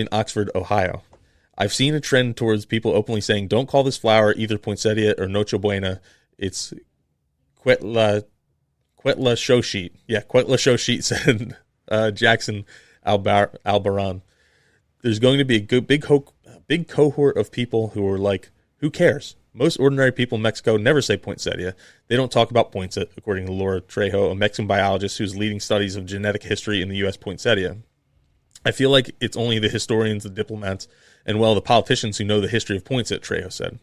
in Oxford, Ohio. I've seen a trend towards people openly saying, don't call this flower either poinsettia or Nochebuena. It's kwet-la-SHO-sheet. Yeah, kwet-la-SHO-sheet, said Jackson Albaran. There's going to be a big cohort of people who are like, who cares? Most ordinary people in Mexico never say poinsettia. They don't talk about poinsettia, according to Laura Trejo, a Mexican biologist who's leading studies of genetic history in the U.S. poinsettia. I feel like it's only the historians, the diplomats, and, well, the politicians who know the history of poinsettia, Trejo said.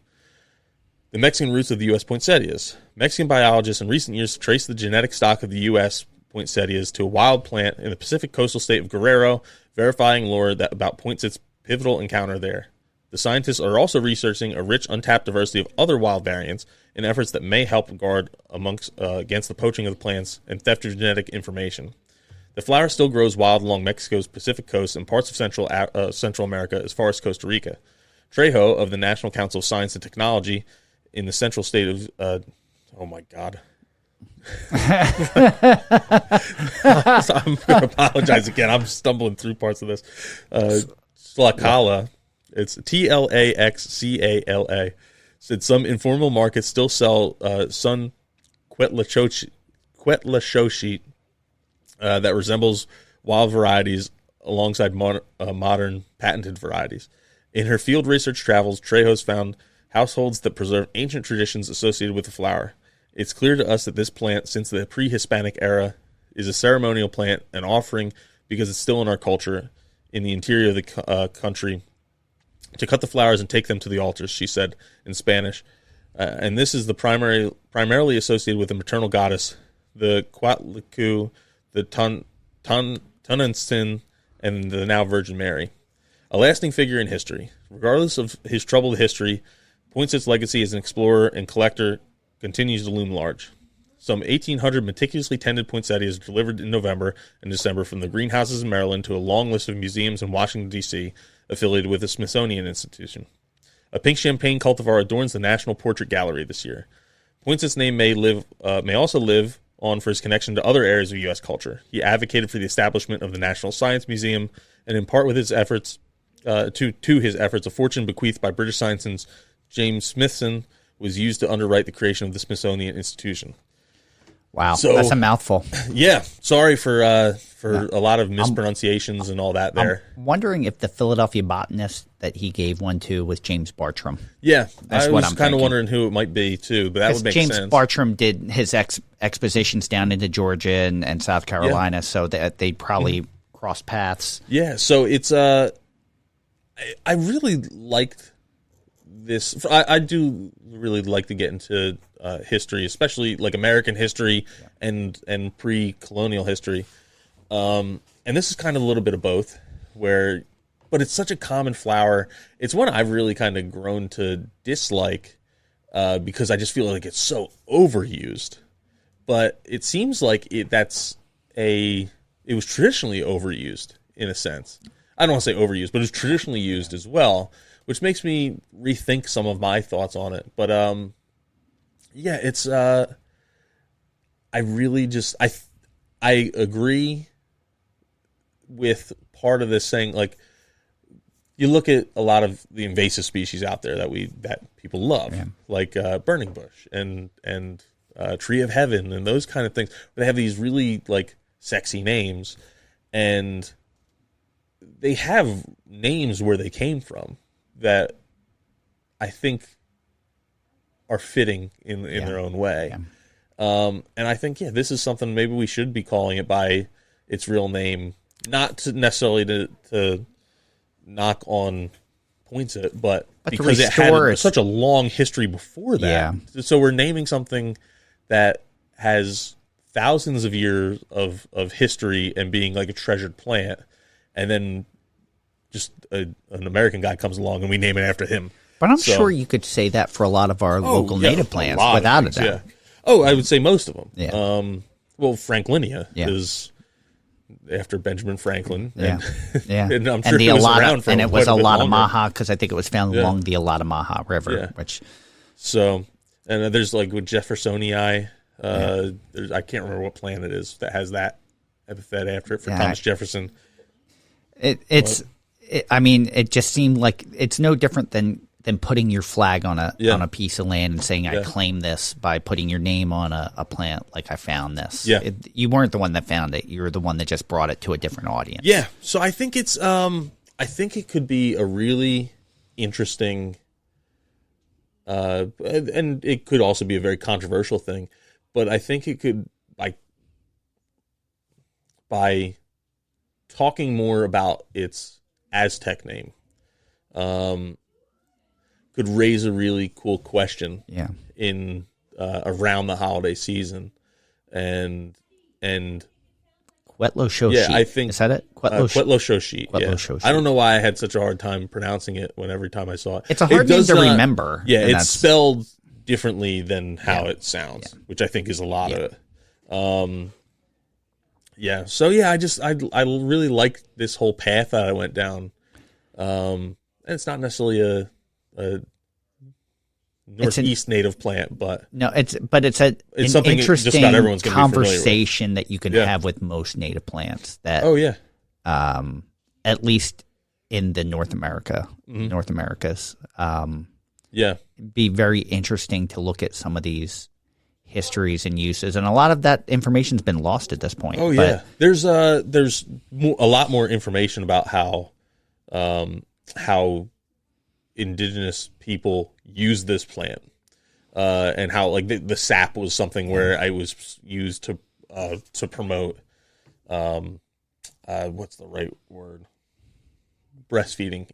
The Mexican roots of the U.S. poinsettias. Mexican biologists in recent years traced the genetic stock of the U.S. poinsettias to a wild plant in the Pacific coastal state of Guerrero, verifying lore that about poinsettia's pivotal encounter there. The scientists are also researching a rich, untapped diversity of other wild variants in efforts that may help guard against the poaching of the plants and theft of genetic information. The flower still grows wild along Mexico's Pacific coast and parts of Central America as far as Costa Rica. Trejo of the National Council of Science and Technology in the central state of... oh, my God. So I'm going to apologize again. I'm stumbling through parts of this. Tlaxcala, it's Tlaxcala, said some informal markets still sell sun kwet-la-SHO-sheet that resembles wild varieties alongside modern patented varieties. In her field research travels, Trejo's found households that preserve ancient traditions associated with the flower. It's clear to us that this plant, since the pre-Hispanic era, is a ceremonial plant, an offering, because it's still in our culture, in the interior of the country, to cut the flowers and take them to the altars, she said in Spanish. And this is the primarily associated with the maternal goddess, the Coatlicue, the Tunantzin, and the now Virgin Mary. A lasting figure in history. Regardless of his troubled history, Poinsettia's legacy as an explorer and collector continues to loom large. Some 1,800 meticulously tended poinsettias delivered in November and December from the greenhouses in Maryland to a long list of museums in Washington, D.C., affiliated with the Smithsonian Institution. A pink champagne cultivar adorns the National Portrait Gallery this year. Poinsettia's name may also live on for his connection to other areas of U.S. culture. He advocated for the establishment of the National Science Museum, and in part with his efforts, a fortune bequeathed by British scientist James Smithson was used to underwrite the creation of the Smithsonian Institution. Wow, so, that's a mouthful. Yeah, sorry for a lot of mispronunciations and all that there. I'm wondering if the Philadelphia botanist that he gave one to was James Bartram. Yeah, I was kind of wondering who it might be too, but that would make sense. James Bartram did his expositions down into Georgia and South Carolina, so that they probably crossed paths. Yeah, so it's I really liked this. I do really like to get into history, especially like American history and pre-colonial history. And this is kind of a little bit of both, but it's such a common flower. It's one I've really kind of grown to dislike because I just feel like it's so overused. But it seems like it was traditionally overused in a sense. I don't want to say overused, but it's traditionally used as well, which makes me rethink some of my thoughts on it. But it's I really just I agree with part of this saying, like, you look at a lot of the invasive species out there that people love, like burning bush and tree of heaven and those kind of things. They have these really like sexy names, and they have names where they came from that I think are fitting in their own way. And I think, this is something maybe we should be calling it by its real name, not to necessarily to knock on points it, but because it had such a long history before that. Yeah. So we're naming something that has thousands of years of history and being like a treasured plant, and then just an American guy comes along and we name it after him. But I'm sure you could say that for a lot of our local native plants, without a doubt. Yeah. Oh, I would say most of them. Yeah. Well, Franklinia is after Benjamin Franklin. And, and I'm sure it was around for it was a lot of Maha, because I think it was found along the Maha River. So, and there's like with Jeffersonii. I can't remember what plant it is that has that epithet after it for Thomas Jefferson. I mean, it just seemed like it's no different than putting your flag on a piece of land and saying, I claim this, by putting your name on a plant, like I found this. Yeah. You weren't the one that found it. You were the one that just brought it to a different audience. Yeah. So I think it's I think it could be a really interesting and it could also be a very controversial thing, but I think it could, by talking more about its Aztec name, could raise a really cool question in around the holiday season, and kwet-la-SHO-sheet. I think, is that it? Kwet-la-SHO-sheet. Kwet-la-SHO-sheet. I don't know why I had such a hard time pronouncing it every time I saw it. It's a hard name to remember. Yeah, it's spelled differently than how it sounds, which I think is a lot of it. So I really like this whole path that I went down. And it's not necessarily a northeast native plant, but it's an interesting conversation that you can have with most native plants. That at least in the North Americas, be very interesting to look at some of these histories and uses, and a lot of that information's been lost at this point. There's a lot more information about how indigenous people use this plant, and how like the sap was something where I was used to promote what's the right word, breastfeeding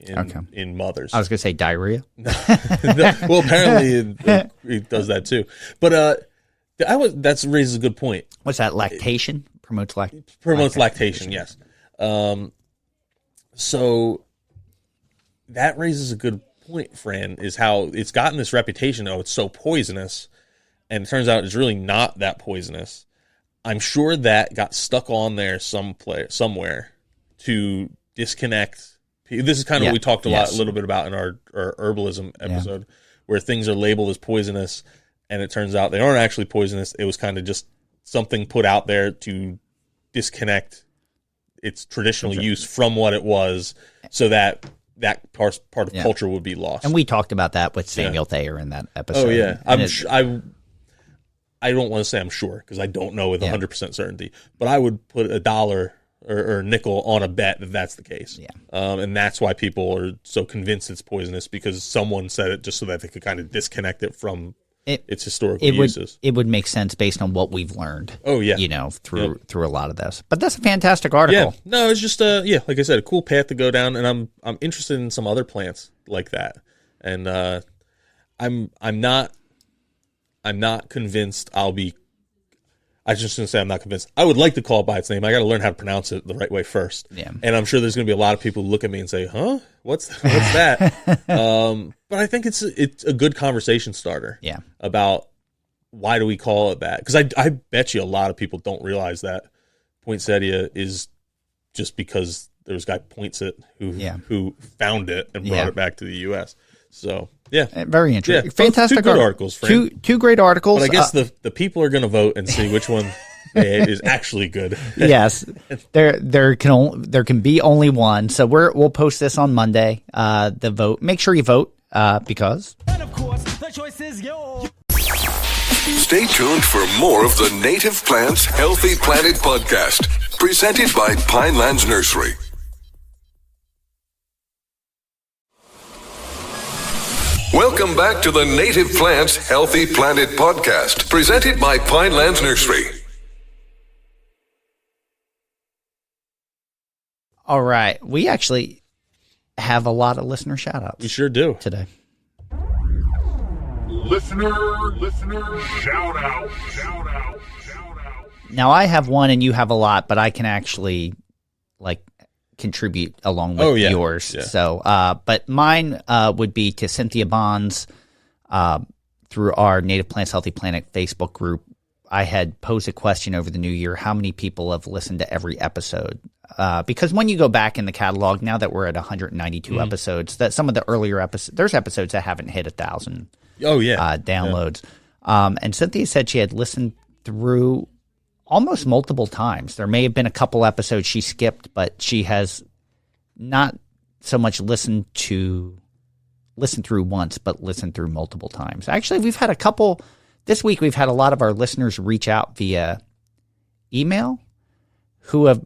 in mothers. I was gonna say diarrhea. Well, apparently it does that too, but that raises a good point. What's that? Lactation? Promotes lactation. Yes. So that raises a good point, Fran, is how it's gotten this reputation. Oh, it's so poisonous, and it turns out it's really not that poisonous. I'm sure that got stuck on there somewhere to disconnect. This is kind of what we talked a little bit about in our herbalism episode, where things are labeled as poisonous, and it turns out they aren't actually poisonous. It was kind of just something put out there to disconnect its traditional use from what it was, so that part of culture would be lost. And we talked about that with Samuel Thayer in that episode. Oh yeah, I don't want to say I'm sure, because I don't know with 100% certainty, but I would put $1 or a nickel on a bet that that's the case. Yeah. And that's why people are so convinced it's poisonous, because someone said it just so that they could kind of disconnect it from its historical uses. It would make sense based on what we've learned. Oh yeah, through a lot of this. But that's a fantastic article. Yeah, no, it's just like I said, a cool path to go down, and I'm interested in some other plants like that, and I'm not convinced I'll be. I just going to say I'm not convinced. I would like to call it by its name. I got to learn how to pronounce it the right way first. Yeah. And I'm sure there's going to be a lot of people who look at me and say, "Huh? What's that?" But I think it's a good conversation starter. Yeah. About why do we call it that? Because I bet you a lot of people don't realize that poinsettia is just because there was a guy Poinsett who found it and brought it back to the U.S. So yeah, very interesting. Yeah, fantastic. Two good articles, Fran. Two great articles. But I guess the people are going to vote and see which one is actually good. Yes, there can be only one. So we'll post this on Monday. The vote. Make sure you vote because. And of course, the choice is yours. Stay tuned for more of the Native Plants Healthy Planet podcast, presented by Pinelands Nursery. Welcome back to the Native Plants Healthy Planet podcast, presented by Pinelands Nursery. All right, we actually have a lot of listener shout-outs. We sure do today. Listener, shout out. Now I have one and you have a lot, but I can actually contribute along with yours. Yeah. So, but mine would be to Cynthia Bonds through our Native Plants Healthy Planet Facebook group. I had posed a question over the new year: how many people have listened to every episode? Because when you go back in the catalog, now that we're at 192 episodes, that some of the earlier episodes, there's episodes that haven't hit 1,000. Downloads. And Cynthia said she had listened through almost multiple times. There may have been a couple episodes she skipped, but she has not so much listened through once, but listened through multiple times. Actually, we've had a couple this week. We've had a lot of our listeners reach out via email who have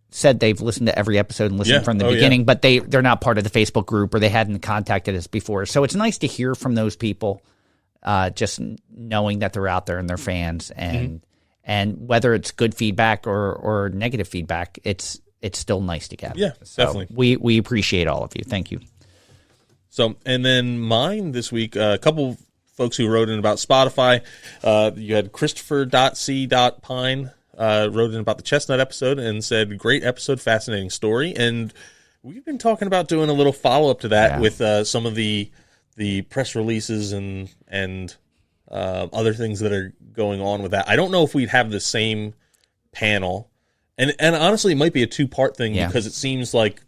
said they've listened to every episode and listened from the beginning, but they're not part of the Facebook group or they hadn't contacted us before. So it's nice to hear from those people, just knowing that they're out there and they're fans, and whether it's good feedback or negative feedback, it's still nice to get. Yeah, so definitely. We appreciate all of you. Thank you. So, and then mine this week, a couple folks who wrote in about Spotify. You had Christopher.C.Pine wrote in about the chestnut episode and said, great episode, fascinating story. And we've been talking about doing a little follow-up to that with some of the press releases and other things that are going on with that. I don't know if we'd have the same panel. And honestly, it might be a two-part thing because it seems like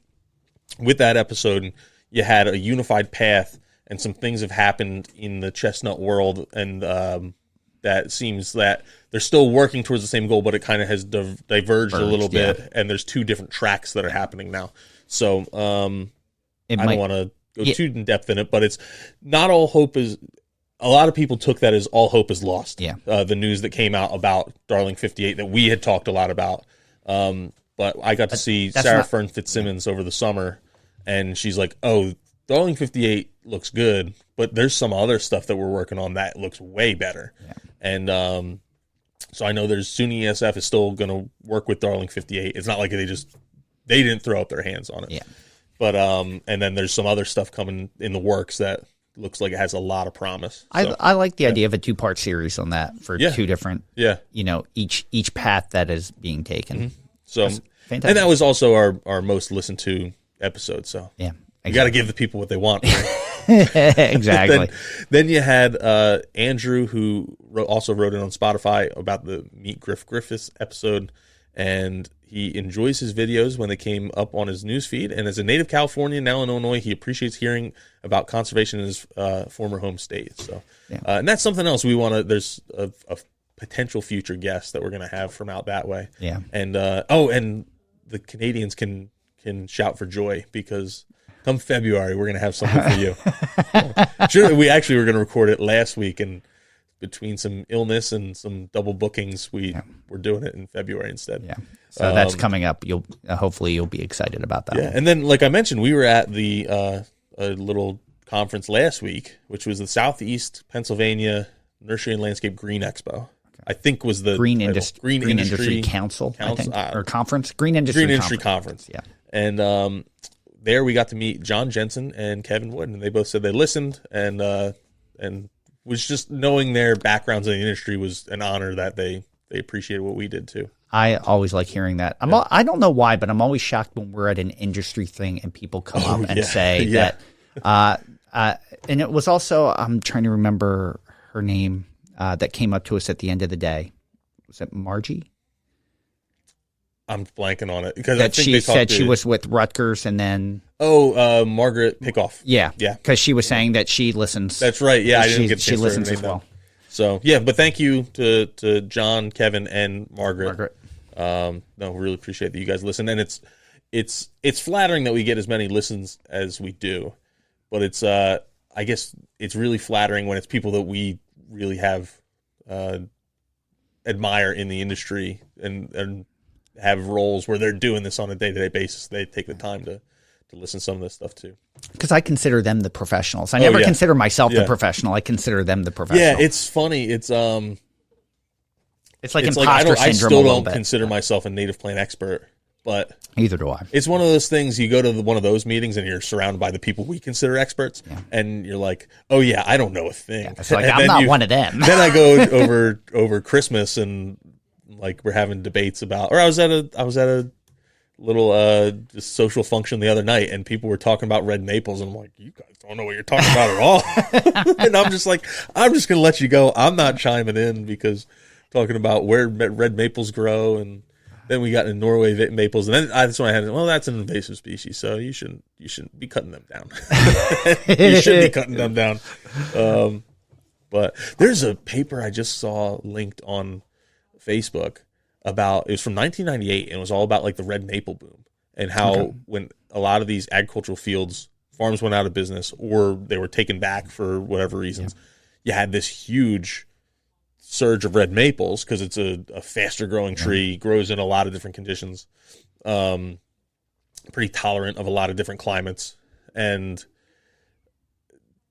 with that episode, you had a unified path and some things have happened in the chestnut world, and that seems that they're still working towards the same goal, but it kind of has diverged a little bit, and there's two different tracks that are happening now. So I don't want to go too in depth in it, but it's not all hope is. A lot of people took that as all hope is lost. Yeah. The news that came out about Darling 58 that we had talked a lot about. But I got to see Sarah Fern Fitzsimmons over the summer, and she's like, oh, Darling 58 looks good, but there's some other stuff that we're working on that looks way better. Yeah. And so I know there's SUNY ESF is still going to work with Darling 58. It's not like they didn't throw up their hands on it. Yeah. But and then there's some other stuff coming in the works that looks like it has a lot of promise. So, I like the idea of a 2-part series on that for two different, each path that is being taken. Mm-hmm. So, and that was also our most listened to episode. So yeah, you got to give the people what they want. Right? Exactly. Then you had Andrew, who also wrote in on Spotify about the Meet Griff Griffiths episode, and he enjoys his videos when they came up on his newsfeed. And as a native Californian now in Illinois, he appreciates hearing about conservation in his former home state. So, and that's something else we want to. There's a potential future guest that we're going to have from out that way. Yeah. And and the Canadians can shout for joy because come February we're going to have something for you. Sure, we actually were going to record it last week, and between some illness and some double bookings, we're doing it in February instead. Yeah. So that's coming up. Hopefully you'll be excited about that. Yeah. And then, like I mentioned, we were at the a little conference last week, which was the Southeast Pennsylvania Nursery and Landscape Green Expo. Okay. I think was the Green Industry Council, I think, or conference. Green Industry Conference. Yeah. And there we got to meet John Jensen and Kevin Wood, and they both said they listened, and and was just knowing their backgrounds in the industry was an honor that they appreciated what we did too. I always like hearing that. I don't know why, but I'm always shocked when we're at an industry thing and people come up and say that. And it was also, I'm trying to remember her name that came up to us at the end of the day. Was it Margie? I'm blanking on it because that she said she was with Rutgers and then. Margaret Pickoff. Yeah. Because she was saying that she listens. That's right. Yeah, I didn't get she listens as well. So yeah, but thank you to John, Kevin, and Margaret. No, really appreciate that you guys listen, and it's flattering that we get as many listens as we do, but it's I guess it's really flattering when it's people that we really have admire in the industry and have roles where they're doing this on a day-to-day basis. They take the time to listen to some of this stuff too. Because I consider them the professionals. I never consider myself the professional. I consider them the professional. Yeah, it's funny. It's like imposter syndrome. I still don't consider myself a native plant expert, but neither do I. It's one of those things. You go to one of those meetings and you're surrounded by the people we consider experts, and you're like, "Oh yeah, I don't know a thing." Yeah, it's like I'm not one of them. Then I go over Christmas and like we're having debates about, or I was at a little just social function the other night, and people were talking about red maples, and I'm like, you guys don't know what you're talking about at all. And I'm just like, I'm just gonna let you go. I'm not chiming in because talking about where red maples grow, and then we got into Norway maples, and then that's when I had, well, that's an invasive species, so you shouldn't be cutting them down. You should be cutting them down. But there's a paper I just saw linked on Facebook about, it was from 1998, and it was all about like the red maple boom and how when a lot of these agricultural farms went out of business or they were taken back for whatever reasons, you had this huge surge of red maples because it's a faster growing tree, grows in a lot of different conditions, pretty tolerant of a lot of different climates, and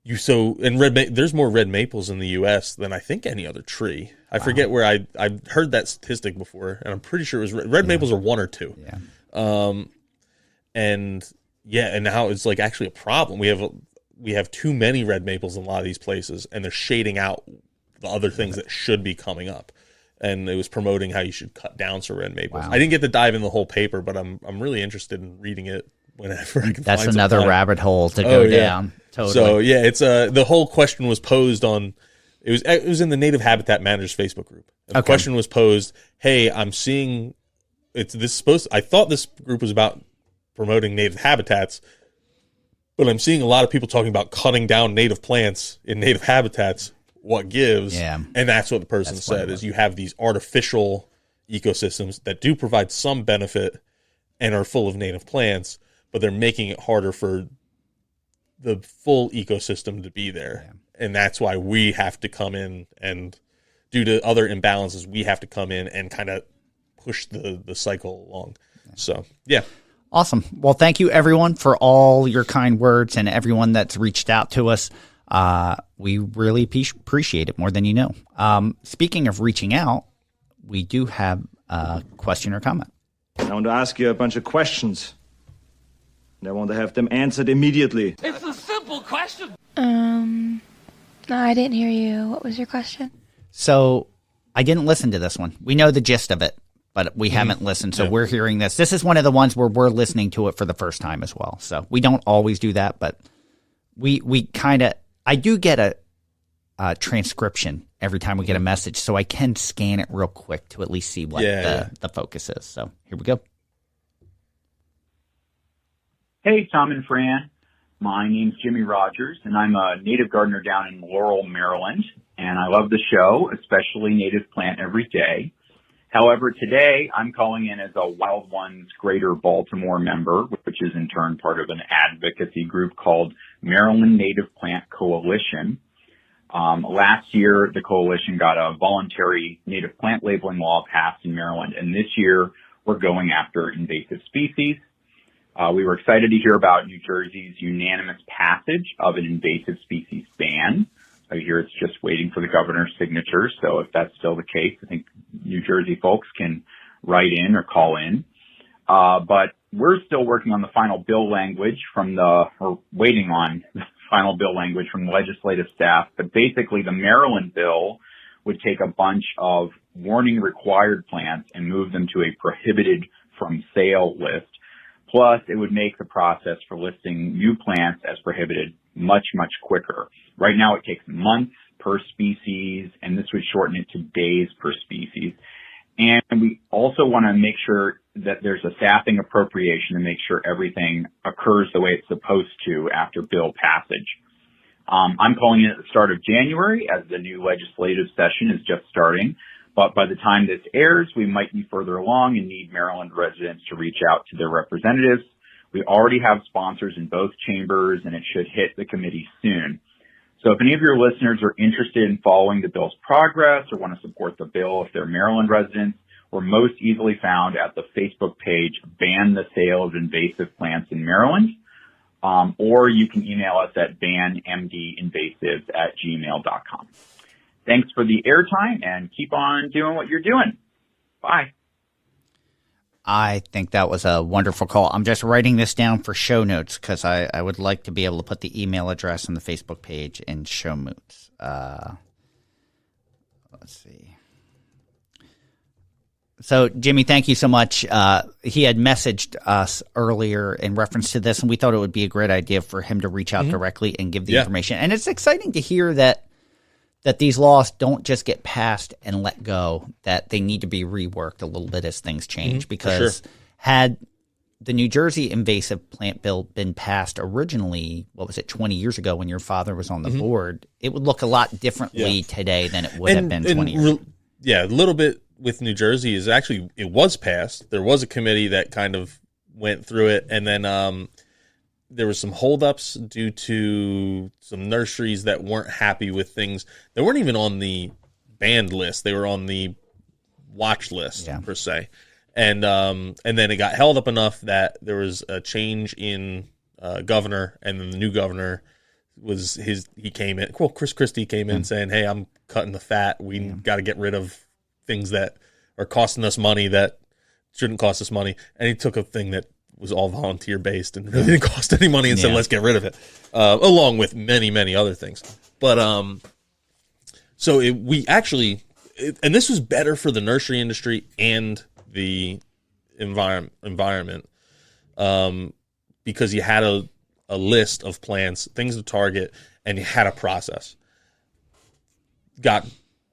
there's more red maples in the U.S. than I think any other tree. I forget where I heard that statistic before, and I'm pretty sure it was red maples are 1 or 2. Yeah. And now it's like actually a problem. We have too many red maples in a lot of these places, and they're shading out the other things that should be coming up. And it was promoting how you should cut down some red maples. Wow. I didn't get to dive in the whole paper, but I'm really interested in reading it whenever I can. That's find another rabbit hole to go down. Totally. So yeah, it's the whole question was posed on. It was in the Native Habitat Managers Facebook group. And the question was posed, "Hey, I'm seeing I thought this group was about promoting native habitats, but I'm seeing a lot of people talking about cutting down native plants in native habitats. What gives?" Yeah. And that's what the person said is you have these artificial ecosystems that do provide some benefit and are full of native plants, but they're making it harder for the full ecosystem to be there. Yeah. And that's why we have to come in, and due to other imbalances, we have to come in and kind of push the cycle along. Yeah. So, yeah. Awesome. Well, thank you, everyone, for all your kind words and everyone that's reached out to us. We really appreciate it more than you know. Speaking of reaching out, we do have a question or comment. I want to ask you a bunch of questions, and I want to have them answered immediately. It's a simple question. No, I didn't hear you. What was your question? So I didn't listen to this one. We know the gist of it, but we haven't listened. So we're hearing this. This is one of the ones where we're listening to it for the first time as well. So we don't always do that, but we kind of, I do get a transcription every time we get a message, so I can scan it real quick to at least see what the focus is. So here we go. Hey, Tom and Fran. My name's Jimmy Rogers, and I'm a native gardener down in Laurel, Maryland, and I love the show, especially Native Plant Every Day. However, today I'm calling in as a Wild Ones Greater Baltimore member, which is in turn part of an advocacy group called Maryland Native Plant Coalition. Last year, the coalition got a voluntary native plant labeling law passed in Maryland, and this year we're going after invasive species. We were excited to hear about New Jersey's unanimous passage of an invasive species ban. I hear it's just waiting for the governor's signature, so if that's still the case, I think New Jersey folks can write in or call in. But we're still working on the final bill language waiting on the final bill language from the legislative staff, but basically the Maryland bill would take a bunch of warning required plants and move them to a prohibited from sale list. Plus, it would make the process for listing new plants as prohibited much, much quicker. Right now, it takes months per species, and this would shorten it to days per species. And we also want to make sure that there's a staffing appropriation to make sure everything occurs the way it's supposed to after bill passage. I'm calling it at the start of January, as the new legislative session is just starting. But by the time this airs, we might be further along and need Maryland residents to reach out to their representatives. We already have sponsors in both chambers, and it should hit the committee soon. So if any of your listeners are interested in following the bill's progress or want to support the bill if they're Maryland residents, we're most easily found at the Facebook page, Ban the Sale of Invasive Plants in Maryland. Or you can email us at banmdinvasives@gmail.com. Thanks for the airtime, and keep on doing what you're doing. Bye. I think that was a wonderful call. I'm just writing this down for show notes because I would like to be able to put the email address on the Facebook page in show notes. Let's see. So, Jimmy, thank you so much. He had messaged us earlier in reference to this, and we thought it would be a great idea for him to reach out directly and give the information. And it's exciting to hear that these laws don't just get passed and let go, that they need to be reworked a little bit as things change. Because had the New Jersey invasive plant bill been passed originally, 20 years ago when your father was on the board, it would look a lot differently today than it would have been 20 years ago. Yeah, a little bit with New Jersey is actually, it was passed. There was a committee that kind of went through it, and then there was some holdups due to some nurseries that weren't happy with things. They weren't even on the banned list. They were on the watch list, per se. And then it got held up enough that there was a change in governor, and then the new governor he came in. Well, Chris Christie came in saying, hey, I'm cutting the fat. We got to get rid of things that are costing us money that shouldn't cost us money. And he took a thing that was all volunteer based and really didn't cost any money and said, let's get rid of it, along with many, many other things. But so and this was better for the nursery industry and the environment, because you had a list of plants, things to target, and you had a process. Got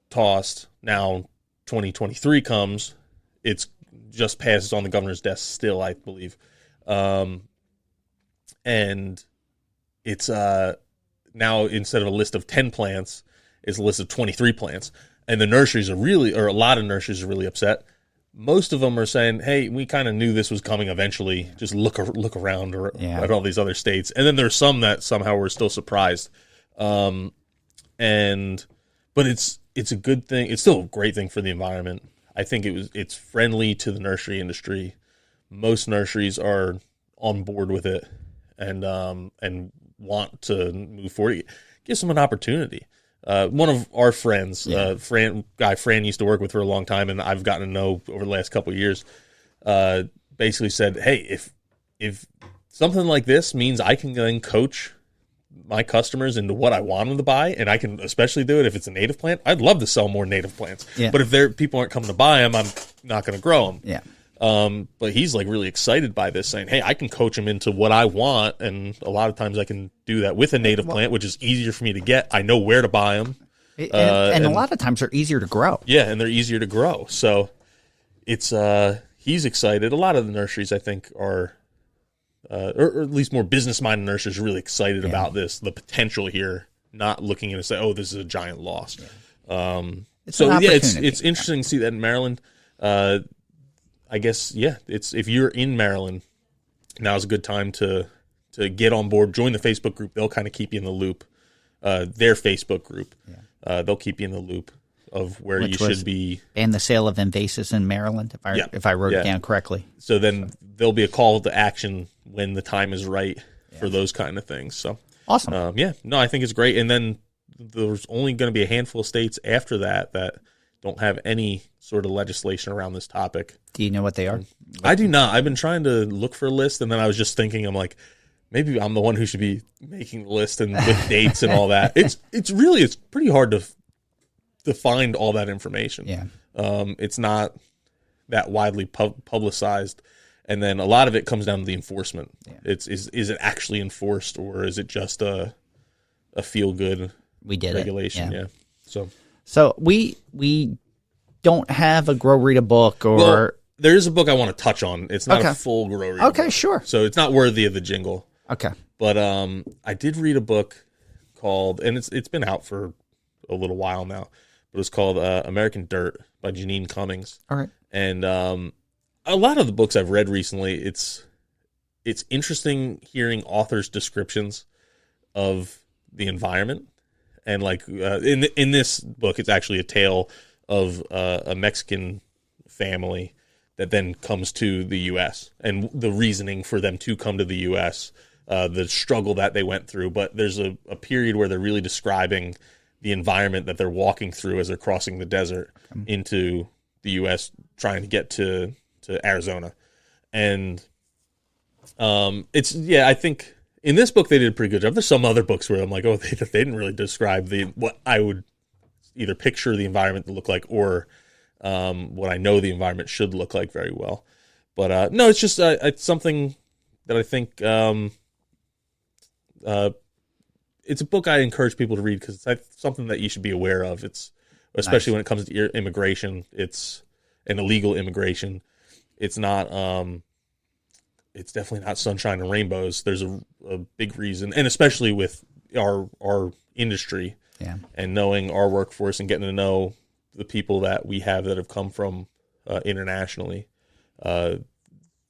tossed. Now 2023 comes, it's just passes on the governor's desk still, I believe. And it's now, instead of a list of 10 plants, it's a list of 23 plants. And the nurseries are a lot of nurseries are really upset. Most of them are saying, hey, we kind of knew this was coming eventually. Just look around at all these other states. And then there's some that somehow were still surprised. But it's a good thing. It's still a great thing for the environment. I think it's friendly to the nursery industry. Most nurseries are on board with it and want to move forward. It gives them an opportunity. One of our friends, Fran used to work with for a long time, and I've gotten to know over the last couple of years, basically said, hey, if something like this means I can then coach my customers into what I want them to buy, and I can especially do it if it's a native plant, I'd love to sell more native plants. Yeah. But if people aren't coming to buy them, I'm not going to grow them. Yeah. But he's like really excited by this, saying, hey, I can coach them into what I want, and a lot of times I can do that with a native plant, which is easier for me to get. I know where to buy them. And a lot of times they're easier to grow. Yeah, and they're easier to grow. So it's he's excited. A lot of the nurseries, I think, are or at least more business-minded nurseries are really excited about this, the potential here, not looking at it and say, oh, this is a giant loss. Yeah. It's interesting to see that in Maryland. I guess, it's if you're in Maryland, now's a good time to get on board, join the Facebook group. They'll kind of keep you in the loop. Their Facebook group, they'll keep you in the loop of where you should be. And the sale of invasives in Maryland, if I wrote it down correctly. So then there'll be a call to action when the time is right for those kind of things. So awesome. I think it's great. And then there's only going to be a handful of states after that don't have any sort of legislation around this topic. Do you know what they are? I do not. I've been trying to look for a list, and then I was just thinking, I'm like, maybe I'm the one who should be making the list and with dates and all that. It's pretty hard to find all that information. Yeah. It's not that widely publicized. And then a lot of it comes down to the enforcement. Yeah. Is it actually enforced, or is it just a feel good regulation? Yeah. So we don't have a grow read a book or. Well, there is a book I want to touch on. It's not a full grow read. Okay, book, sure. So it's not worthy of the jingle. Okay. But I did read a book called, and it's been out for a little while now, but it's called American Dirt by Janine Cummings. All right. And a lot of the books I've read recently, it's interesting hearing authors' descriptions of the environment. And like in this book, it's actually a tale of a Mexican family that then comes to the U.S. and the reasoning for them to come to the U.S., the struggle that they went through. But there's a period where they're really describing the environment that they're walking through as they're crossing the desert into the U.S., trying to get to Arizona. And I think in this book they did a pretty good job. There's some other books where I'm like, oh, they didn't really describe what I would either picture the environment to look like or what I know the environment should look like very well. But no, it's just it's something that I think it's a book I encourage people to read because it's something that you should be aware of. It's especially when it comes to immigration. It's an illegal immigration. It's not. It's definitely not sunshine and rainbows. There's a big reason, and especially with our industry, and knowing our workforce and getting to know the people that we have that have come from internationally. They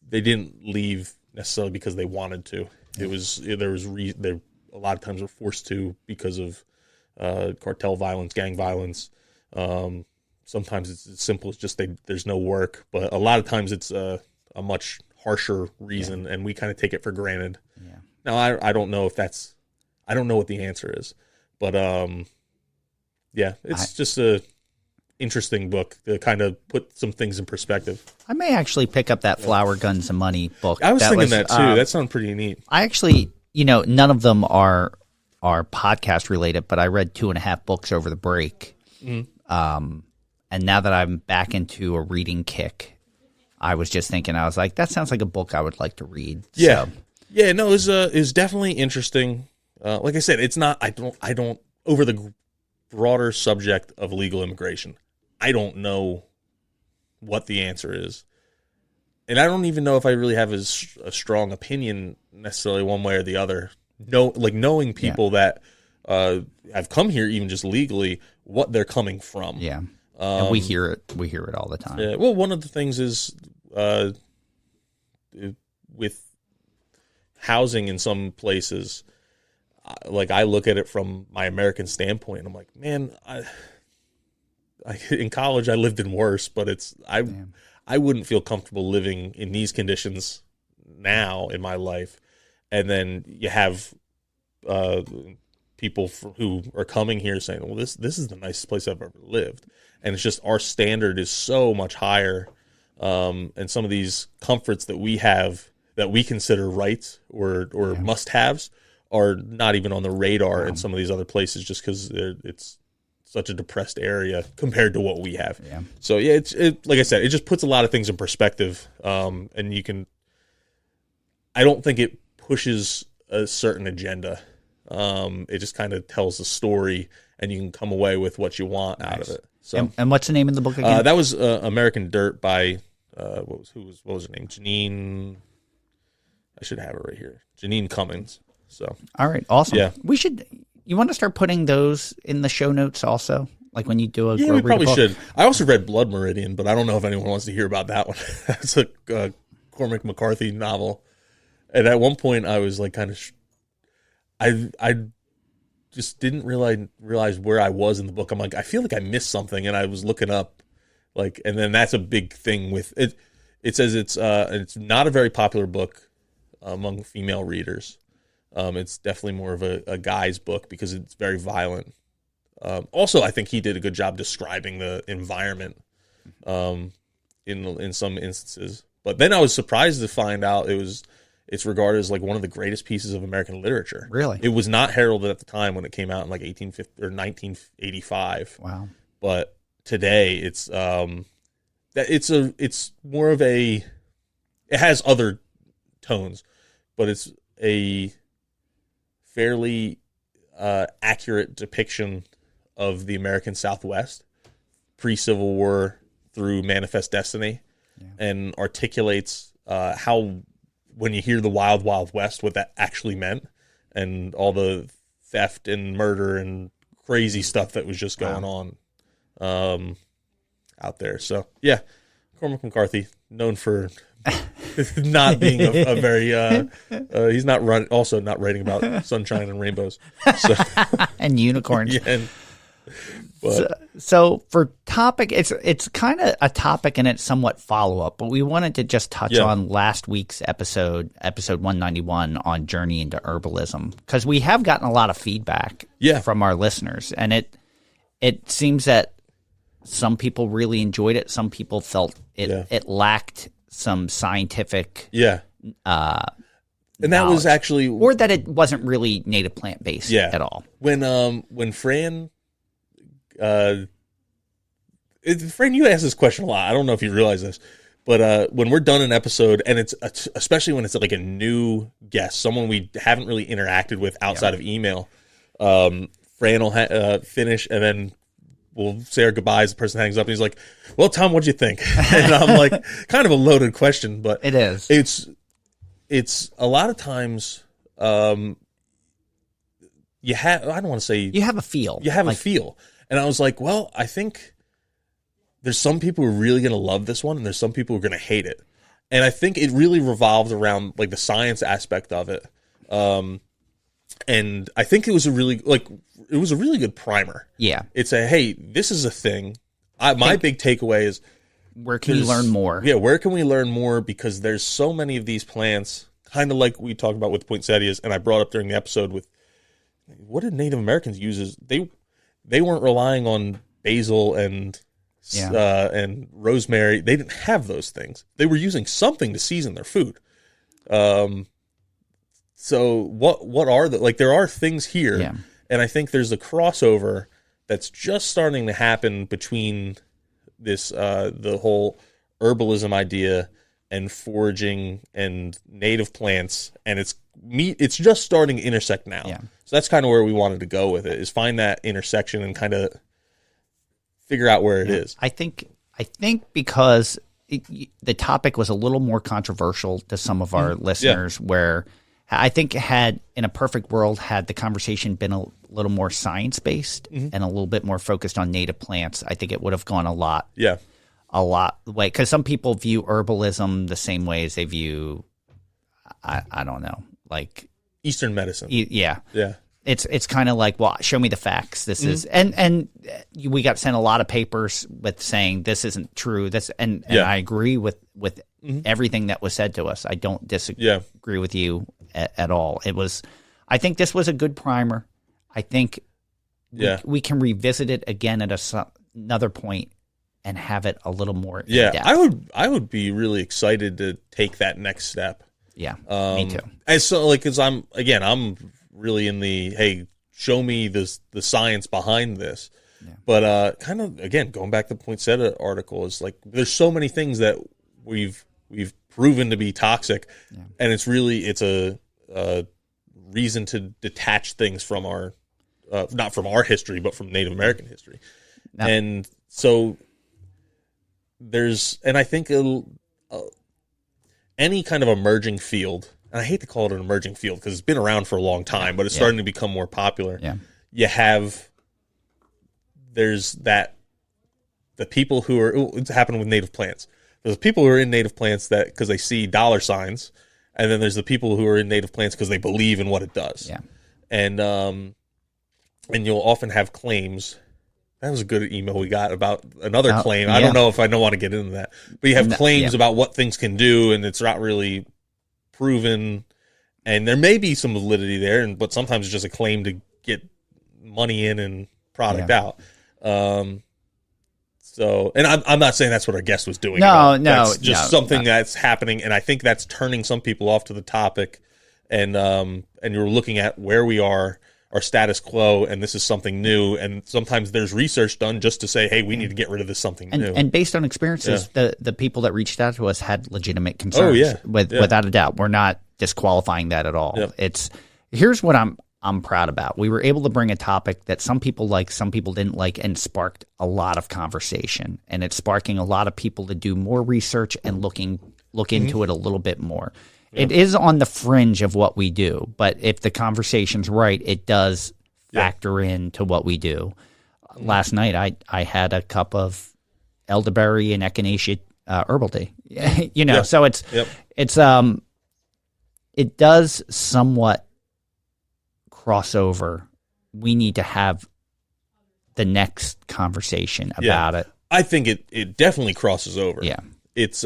didn't leave necessarily because they wanted to. It was there a lot of times were forced to because of cartel violence, gang violence. Sometimes it's as simple as just there's no work, but a lot of times it's a much harsher reason, and we kind of take it for granted. Yeah. Now I don't know if I don't know what the answer is, but it's just a interesting book to kind of put some things in perspective. I may actually pick up that Flower, Guns, and Money book. I was thinking that too. That sounds pretty neat. I actually, none of them are podcast related, but I read 2.5 books over the break. Mm-hmm. And now that I'm back into a reading kick, I was just thinking, I was like, that sounds like a book I would like to read. Yeah. So. Yeah, no, it's definitely interesting. Like I said, it's not, I don't, over the broader subject of legal immigration, I don't know what the answer is. And I don't even know if I really have a strong opinion necessarily one way or the other. Knowing people that have come here even just legally, what they're coming from. Yeah. And we hear it. We hear it all the time. Yeah. Well, one of the things is with housing in some places, like I look at it from my American standpoint. I'm like, man, in college I lived in worse, but I wouldn't feel comfortable living in these conditions now in my life. And then you have people who are coming here saying, well, this is the nicest place I've ever lived. And it's just our standard is so much higher. And some of these comforts that we have that we consider rights or must-haves are not even on the radar in some of these other places just because it's such a depressed area compared to what we have. Yeah. So, yeah, it like I said, it just puts a lot of things in perspective. And I don't think it pushes a certain agenda. It just kind of tells the story, and you can come away with what you want out of it. So, and what's the name of the book again? That was American Dirt by what was her name? Janine. I should have it right here. Janine Cummings. So, all right, awesome. Yeah, we should. You want to start putting those in the show notes also, like when you do a. Yeah, we probably should. I also read Blood Meridian, but I don't know if anyone wants to hear about that one. That's a Cormac McCarthy novel, and at one point I was like, kind of. I just didn't realize where I was in the book. I'm like, I feel like I missed something, and I was looking up, like, and then that's a big thing with it. It says it's not a very popular book among female readers. It's definitely more of a guy's book because it's very violent. Also, I think he did a good job describing the environment in some instances. But then I was surprised to find out it it's regarded as like one of the greatest pieces of American literature. Really? It was not heralded at the time when it came out in like 1850 or 1985. Wow. But today it's it's more of it has other tones, but it's a fairly accurate depiction of the American Southwest pre-Civil War through Manifest Destiny, and articulates how, when you hear the Wild Wild West, what that actually meant, and all the theft and murder and crazy stuff that was just going on out there. So yeah, Cormac McCarthy, known for not being a very he's not also not writing about sunshine and rainbows, so. And unicorns. Yeah, so for topic, it's kind of a topic and it's somewhat follow up, but we wanted to just touch on last week's episode 191 on Journey into Herbalism, because we have gotten a lot of feedback from our listeners, and it seems that some people really enjoyed it. Some people felt it lacked some scientific and that was actually, or that it wasn't really native plant based at all. When Fran Fran, you ask this question a lot. I don't know if you realize this, but when we're done an episode, and it's especially when it's like a new guest, someone we haven't really interacted with outside of email, Fran will finish, and then we'll say our goodbyes. The person hangs up, and he's like, "Well, Tom, what'd you think?" And I'm like, kind of a loaded question, but it is. It's a lot of times. You have, I don't want to say you have a feel. You have a feel. And I was like, well, I think there's some people who are really going to love this one, and there's some people who are going to hate it. And I think it really revolves around like the science aspect of it. And I think it was a really good primer. Yeah. It's hey, this is a thing. My big takeaway is, where can we learn more? Yeah, where can we learn more? Because there's so many of these plants, kind of like we talked about with poinsettias, and I brought up during the episode with, what did Native Americans use? They weren't relying on basil and rosemary. They didn't have those things. They were using something to season their food. So what are there are things here, and I think there's a crossover that's just starting to happen between this the whole herbalism idea and foraging and native plants, and it's just starting to intersect now. Yeah. So that's kind of where we wanted to go with it, is find that intersection and kind of figure out where it is. I think because the topic was a little more controversial to some of our listeners, where I think had, in a perfect world, had the conversation been a little more science-based and a little bit more focused on native plants, I think it would have gone a lot way. Because some people view herbalism the same way as they view, I don't know, like Eastern medicine. Yeah. It's kind of like, well, show me the facts. This is, and we got sent a lot of papers with saying this isn't true. And I agree with everything that was said to us. I don't disagree with you at all. I think this was a good primer. I think we can revisit it again at another point and have it a little more in depth. I would be really excited to take that next step. Yeah, me too. And so, because I'm really in the, hey, show me the science behind this. Yeah. But kind of, again, going back to the poinsettia article, is like there's so many things that we've proven to be toxic, and it's a reason to detach things from our not from our history, but from Native American history. No. And so I think any kind of emerging field, and I hate to call it an emerging field because it's been around for a long time, but it's starting to become more popular. Yeah. There's the people who are, it's happening with native plants. There's people who are in native plants that because they see dollar signs, and then there's the people who are in native plants because they believe in what it does. Yeah. And you'll often have claims. That was a good email we got about another claim. I don't know if I don't want to get into that, but you have claims about what things can do, and it's not really proven. And there may be some validity there, but sometimes it's just a claim to get money in and product out. So, and I'm not saying that's what our guest was doing. No, that's just no, something that's happening, and I think that's turning some people off to the topic. And you're looking at where we are, our status quo, and this is something new. And sometimes there's research done just to say, hey, we need to get rid of this something new. And based on experiences, the people that reached out to us had legitimate concerns. Without a doubt, we're not disqualifying that at all. Here's what I'm proud about. We were able to bring a topic that some people liked, some people didn't like, and sparked a lot of conversation. And it's sparking a lot of people to do more research and look into it a little bit more. It is on the fringe of what we do, but if the conversation's right, it does factor into what we do. Last night, I had a cup of elderberry and echinacea herbal tea. So it does somewhat cross over. We need to have the next conversation about it. I think it definitely crosses over. Yeah, it's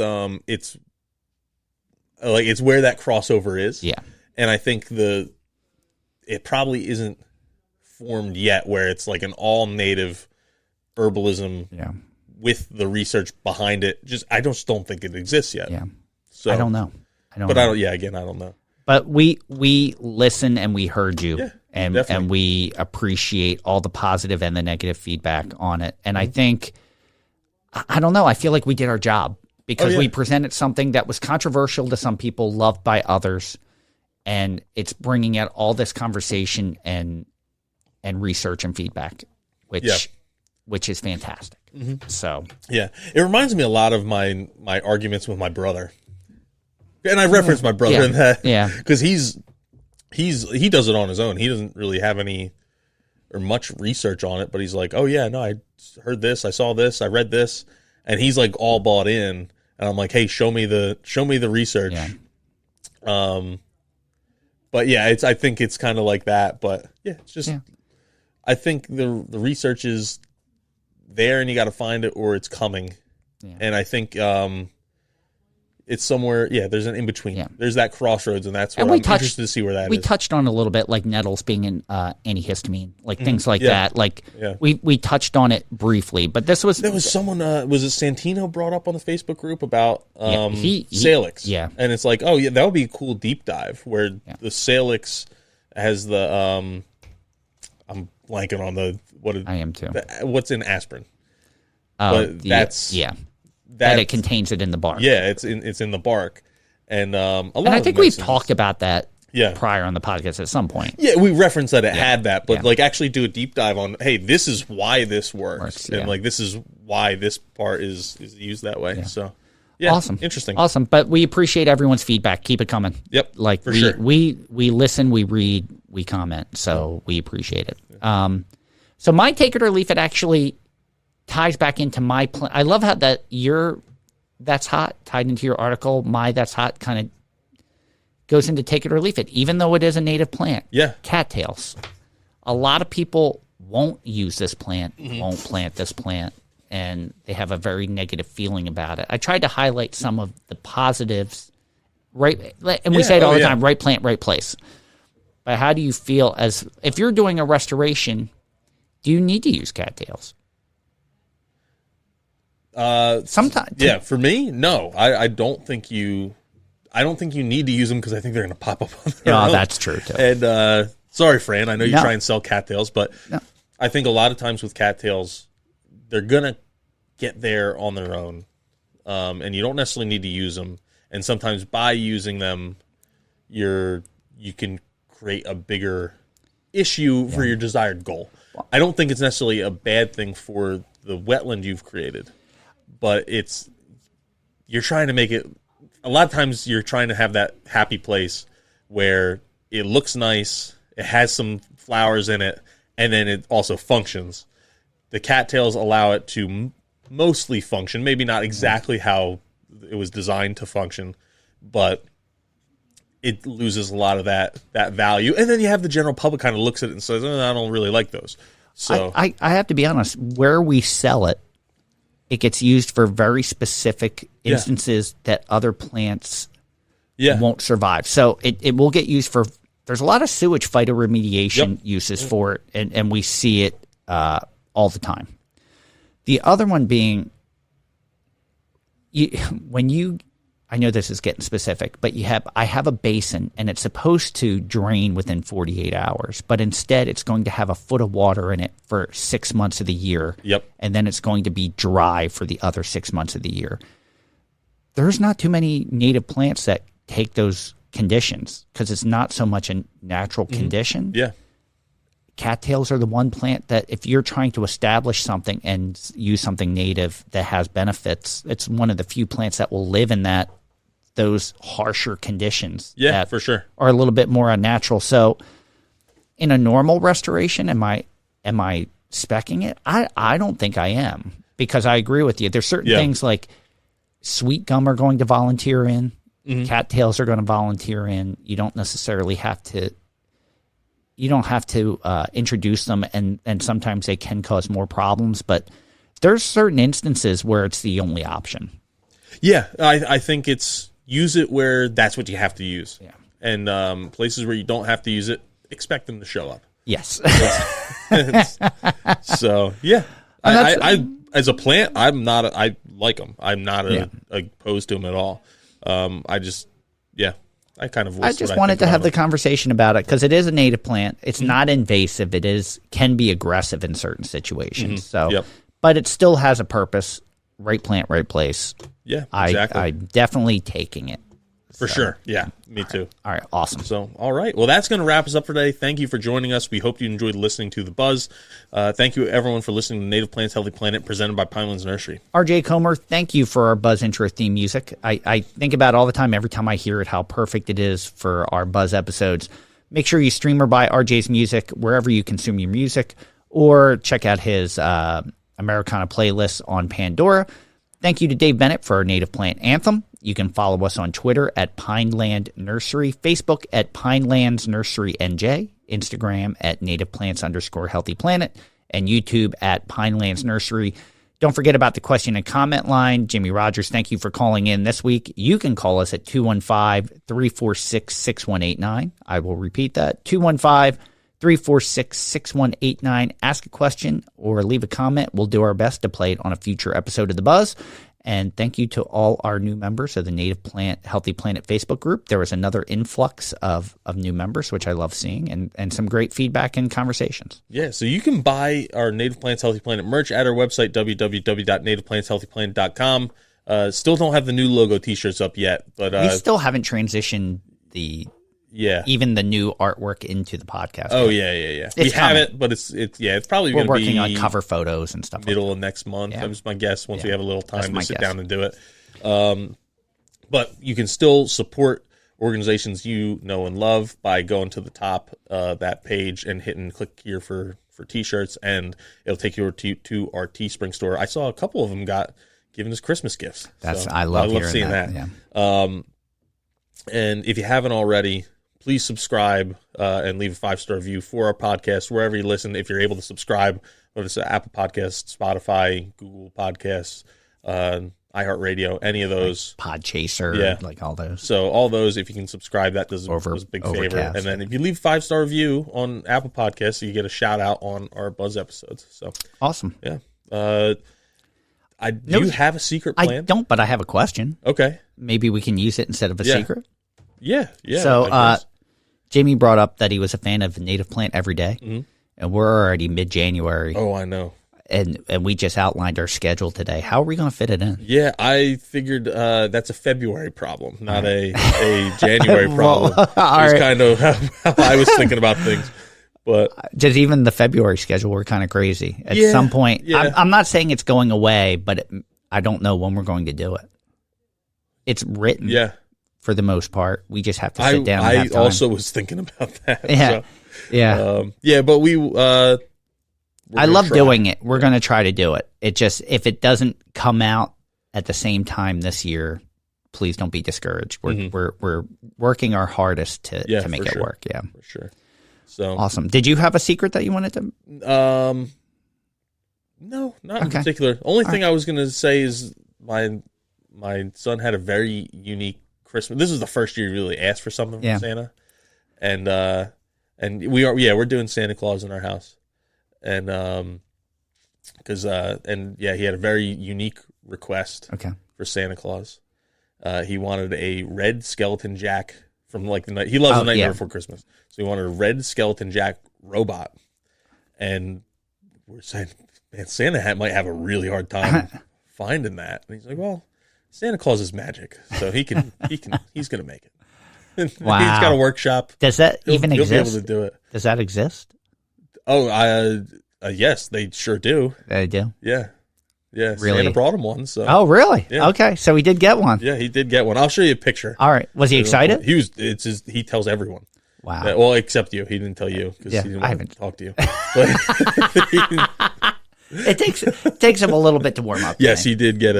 like it's where that crossover is. Yeah. And I think it probably isn't formed yet where it's like an all native herbalism with the research behind it. I just don't think it exists yet. Yeah. So I don't know. I don't know. But we listen and we heard you. Yeah, and we appreciate all the positive and the negative feedback on it. And I think I don't know, I feel like we did our job. Because we presented something that was controversial to some people, loved by others, and it's bringing out all this conversation and research and feedback, which is fantastic. So it reminds me a lot of my arguments with my brother, and I reference my brother in that, because he does it on his own. He doesn't really have any or much research on it, but he's like, oh yeah, no, I heard this, I saw this, I read this, and he's like all bought in. And I'm like, hey, show me the research. Yeah. But yeah, I think it's kind of like that. But yeah, it's just I think the research is there, and you got to find it, or it's coming. Yeah. And I think it's somewhere. Yeah, there's an in between. Yeah. There's that crossroads, and that's what I'm interested to see where that is. We touched on a little bit, like nettles being an antihistamine, like things like that. Like we touched on it briefly, but there was someone. Was it Santino brought up on the Facebook group about Salix? Yeah, and it's like, oh yeah, that would be a cool deep dive where the Salix has the I'm blanking on I am too. What's in aspirin? But that's that it contains it in the bark. Yeah, it's in the bark, and I think we've talked about that prior on the podcast at some point. Yeah, we referenced that it had that, but like actually do a deep dive on, hey, this is why this works and like this is why this part is used that way. So awesome, interesting, awesome. But we appreciate everyone's feedback. Keep it coming. Yep, like we listen, we read, we comment, so we appreciate it. So my take it or leave it actually ties back into my plan. I love how that that's hot tied into your article. My that's hot kind of goes into take it or leave it, even though it is a native plant. Yeah. Cattails. A lot of people won't use this plant, won't plant this plant, and they have a very negative feeling about it. I tried to highlight some of the positives, right? And we say it all the time, right plant, right place. But how do you feel if you're doing a restoration, do you need to use cattails? Sometimes, for me, no. I don't think you need to use them because I think they're going to pop up on their own. That's true too. And sorry, Fran, I know you try and sell cattails, but I think a lot of times with cattails, they're going to get there on their own, and you don't necessarily need to use them. And sometimes by using them, you can create a bigger issue for your desired goal. I don't think it's necessarily a bad thing for the wetland you've created. But you're trying to make it, a lot of times you're trying to have that happy place where it looks nice, it has some flowers in it, and then it also functions. The cattails allow it to mostly function, maybe not exactly how it was designed to function, but it loses a lot of that value. And then you have the general public kind of looks at it and says, I don't really like those. So I have to be honest, where we sell it, it gets used for very specific instances that other plants won't survive. So it will get used for, there's a lot of sewage phytoremediation uses for it, and we see it all the time. The other one being, I know this is getting specific, but I have a basin and it's supposed to drain within 48 hours, but instead it's going to have a foot of water in it for 6 months of the year. Yep. And then it's going to be dry for the other 6 months of the year. There's not too many native plants that take those conditions because it's not so much a natural condition. Yeah. Cattails are the one plant that if you're trying to establish something and use something native that has benefits, it's one of the few plants that will live in those harsher conditions. Yeah, that for sure. Are a little bit more unnatural. So in a normal restoration, am I speccing it? I don't think I am, because I agree with you. There's certain things like sweet gum are going to volunteer in, cattails are going to volunteer in. You don't necessarily have to introduce them, and sometimes they can cause more problems, but there's certain instances where it's the only option. Yeah, I think it's use it where that's what you have to use. Yeah. And places where you don't have to use it, expect them to show up. Yes. So, yeah. I as a plant, I like them. I'm not opposed to them at all. I kind of I just wanted to have the conversation about it because it is a native plant. It's not invasive. It can be aggressive in certain situations. So, but it still has a purpose. Right plant, right place. Yeah, exactly. I'm definitely taking it. For sure. Yeah, me too. All right, awesome. So, all right. Well, that's going to wrap us up for today. Thank you for joining us. We hope you enjoyed listening to The Buzz. Thank you, everyone, for listening to Native Plants, Healthy Planet, presented by Pinelands Nursery. RJ Comer, thank you for our Buzz intro theme music. I think about it all the time, every time I hear it, how perfect it is for our Buzz episodes. Make sure you stream or buy RJ's music wherever you consume your music, or check out his Americana playlist on Pandora. Thank you to Dave Bennett for our native plant anthem. You can follow us on Twitter at Pineland Nursery, Facebook at Pinelands Nursery NJ, Instagram at nativeplants_healthy planet, and YouTube at Pinelands Nursery. Don't forget about the question and comment line. Jimmy Rogers, thank you for calling in this week. You can call us at 215-346-6189. I will repeat that, 215-346-6189. Ask a question or leave a comment. We'll do our best to play it on a future episode of The Buzz. And thank you to all our new members of the Native Plant Healthy Planet Facebook group. There was another influx of new members, which I love seeing, and some great feedback and conversations. Yeah, so you can buy our Native Plants Healthy Planet merch at our website, www.nativeplantshealthyplanet.com. Still don't have the new logo t-shirts up yet, but we still haven't transitioned even the new artwork into the podcast. Oh yeah. We have it, but it's probably we're going to be working on cover photos and stuff. Middle of next month. That was my guess. Once we have a little time to sit down and do it. But you can still support organizations you know and love by going to the top that page and click here for t-shirts, and it'll take you to our Teespring store. I saw a couple of them got given as Christmas gifts. I love seeing that. Yeah. And if you haven't already, please subscribe and leave a 5-star review for our podcast wherever you listen. If you're able to subscribe, whether it's Apple Podcasts, Spotify, Google Podcasts, iHeartRadio, any of those. Podchaser, like all those. So all those, if you can subscribe, that does us a big favor. And then if you leave a 5-star review on Apple Podcasts, you get a shout out on our Buzz episodes. So awesome. Yeah. Do you have a secret plan? I don't, but I have a question. Okay. Maybe we can use it instead of a secret. Yeah. So Jamie brought up that he was a fan of Native Plant Every Day, and we're already mid-January. Oh, I know. And we just outlined our schedule today. How are we going to fit it in? Yeah, I figured that's a February problem, not a January problem. It's kind of how I was thinking about things. But just even the February schedule, we're kind of crazy. At some point, I'm not saying it's going away, but I don't know when we're going to do it. It's written. Yeah. For the most part, we just have to sit down. I also was thinking about that. Yeah, but I love doing it. We're going to try to do it. It just, if it doesn't come out at the same time this year, please don't be discouraged. We're working our hardest to make it work. Yeah, for sure. So awesome. Did you have a secret that you wanted to? No, not in particular. Only thing I was going to say is my son had a very unique Christmas. This is the first year he really asked for something from Santa, and we're doing Santa Claus in our house, and because he had a very unique request for Santa Claus. He wanted a red skeleton Jack from like the night. He loves The Nightmare Before Christmas, so he wanted a red skeleton Jack robot. And we're saying, man, Santa might have a really hard time finding that. And he's like, well, Santa Claus is magic, so he's gonna make it. Wow. He's got a workshop. Does that even exist? He'll be able to do it. Does that exist? Oh, yes, they sure do. They do? Yeah. Yeah, really? Santa brought him one. So. Oh, really? Yeah. Okay, so he did get one. Yeah, he did get one. I'll show you a picture. All right. Was he excited? He tells everyone. Wow. Well, except you. He didn't tell you because he didn't want to talk to you. But it takes him a little bit to warm up. Yes, he did get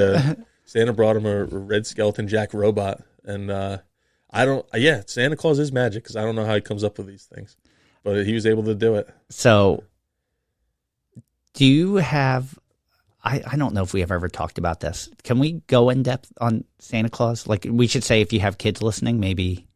Santa brought him a red skeleton Jack robot, and Santa Claus is magic because I don't know how he comes up with these things, but he was able to do it. So, do you have? I don't know if we have ever talked about this. Can we go in depth on Santa Claus? Like, we should say if you have kids listening, maybe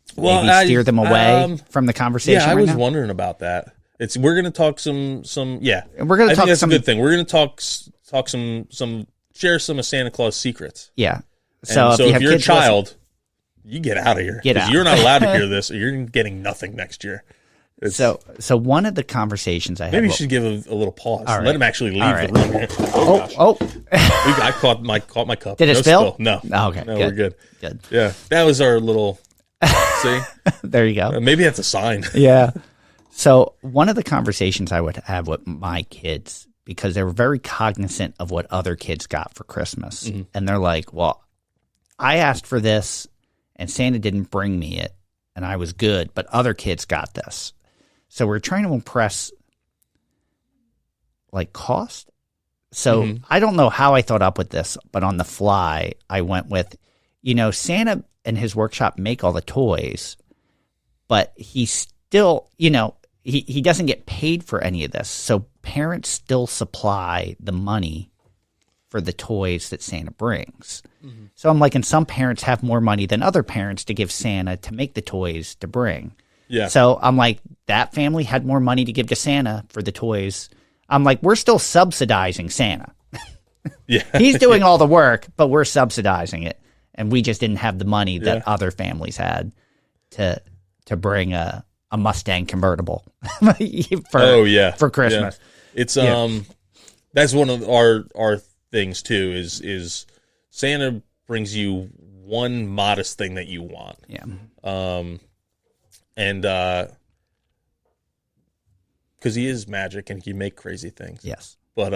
steer them away from the conversation. Yeah, I was wondering about that. We're going to talk some. Yeah, and we're going to talk. That's a good thing. We're going to talk some share some of Santa Claus secrets. Yeah. So if you're a child, you get out of here. Get out. You're not allowed to hear this, or you're getting nothing next year. So one of the conversations I had. Maybe you should give a little pause. Right. Let him actually leave the room here. I caught my cup. Did it spill? No. Oh, okay. No, good. we're good. Good. Yeah, that was our little. See, there you go. Maybe that's a sign. Yeah. So one of the conversations I would have with my kids, because they were very cognizant of what other kids got for Christmas, and they're like, "Well, I asked for this, and Santa didn't bring me it, and I was good, but other kids got this." So we're trying to impress, like, cost. So I don't know how I thought up with this, but on the fly, I went with, Santa and his workshop make all the toys, but he still, he doesn't get paid for any of this. So parents still supply the money for the toys that Santa brings. So I'm like, and some parents have more money than other parents to give Santa to make the toys to bring. Yeah. So I'm like, that family had more money to give to Santa for the toys. I'm like, we're still subsidizing Santa. Yeah. He's doing all the work, but we're subsidizing it. And we just didn't have the money that other families had to bring a Mustang convertible for Christmas. Yeah. It's that's one of our things too is Santa brings you one modest thing that you want. Yeah. And because he is magic and he can make crazy things. Yes. But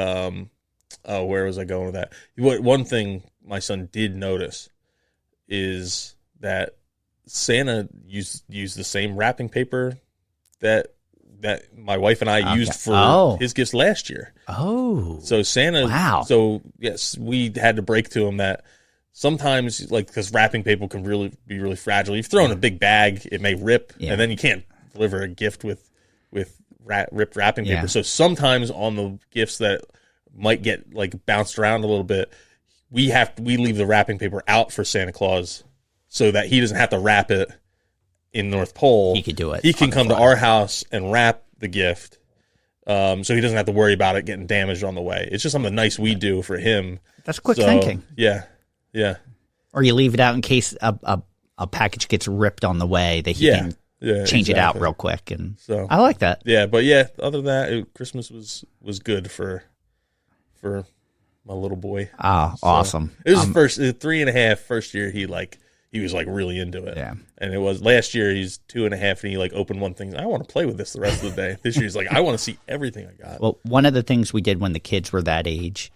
where was I going with that? One thing my son did notice is that Santa used the same wrapping paper that my wife and I used for his gifts last year. Oh. So Santa. Wow. So yes, we had to break to him that sometimes, like, because wrapping paper can be really fragile. You've thrown a big bag, it may rip, and then you can't deliver a gift with ripped wrapping paper. Yeah. So sometimes on the gifts that might get like bounced around a little bit, we leave the wrapping paper out for Santa Claus so that he doesn't have to wrap it in North Pole. He could do it. He can come to our house and wrap the gift, so he doesn't have to worry about it getting damaged on the way. It's just something nice we do for him. That's quick thinking. Yeah. Yeah. Or you leave it out in case a package gets ripped on the way that he can change it out real quick. And so I like that. Yeah, but other than that, Christmas was good for my little boy. Oh, so awesome. It was the first 3.5 first year he was like really into it. Yeah. And it was last year he's 2.5 and he like opened one thing. I want to play with this the rest of the day. This year he's like, I want to see everything I got. Well, one of the things we did when the kids were that age,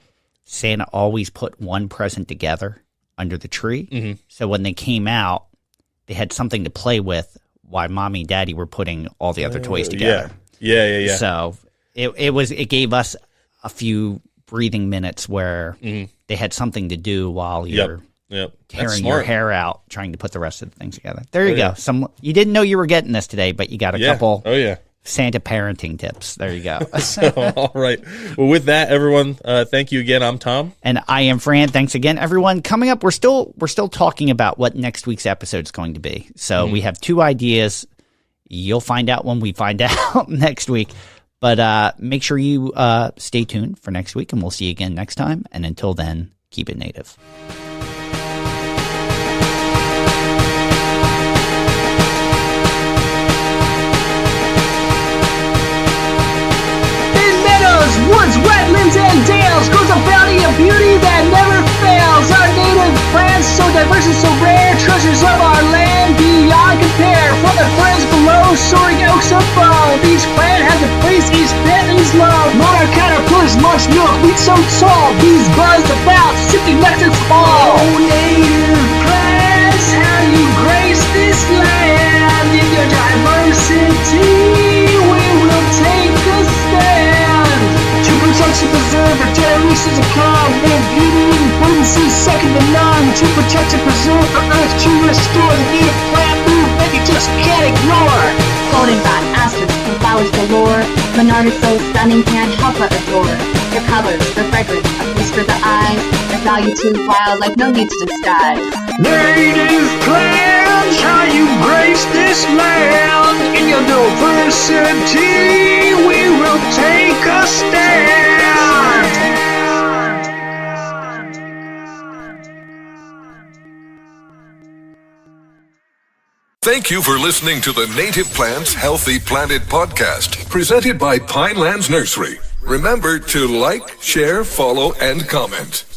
Santa always put one present together under the tree. Mm-hmm. So when they came out, they had something to play with while mommy and daddy were putting all the other toys together. Yeah. So it gave us a few breathing minutes where they had something to do while you're tearing your hair out trying to put the rest of the things together. There you go. You didn't know you were getting this today, but you got a couple Santa parenting tips. There you go. So, all right. Well, with that, everyone, thank you again. I'm Tom. And I am Fran. Thanks again, everyone. Coming up, we're still talking about what next week's episode is going to be. So we have 2 ideas. You'll find out when we find out next week. But make sure you stay tuned for next week, and we'll see you again next time. And until then, keep it native. Woods, wetlands, and dales grows a bounty of beauty that never fails. Our native plants, so diverse and so rare, treasures of our land beyond compare. From the ferns below, soaring oaks above, each plant has a place, each plant is love. Monarch caterpillars launch milk, wheat so tall, bees buzz about, sipping nectar from all. Oh, native plants, how you grace this land. In your diversity, we will take a stand. To preserve our generations of calm, and beauty and potency second to none. To protect and preserve the earth, to restore the native plant movement you just can't ignore. Goldenrod, asters, and flowers galore. Monarch is so stunning, can't help but adore. Their colors, their fragrance, a feast for the eyes. Their value to wildlife, no need to disguise. Native plants, how you grace this land. In your diversity, we will take a stand. Thank you for listening to the Native Plants Healthy Planet podcast, presented by Pinelands Nursery. Remember to like, share, follow, and comment.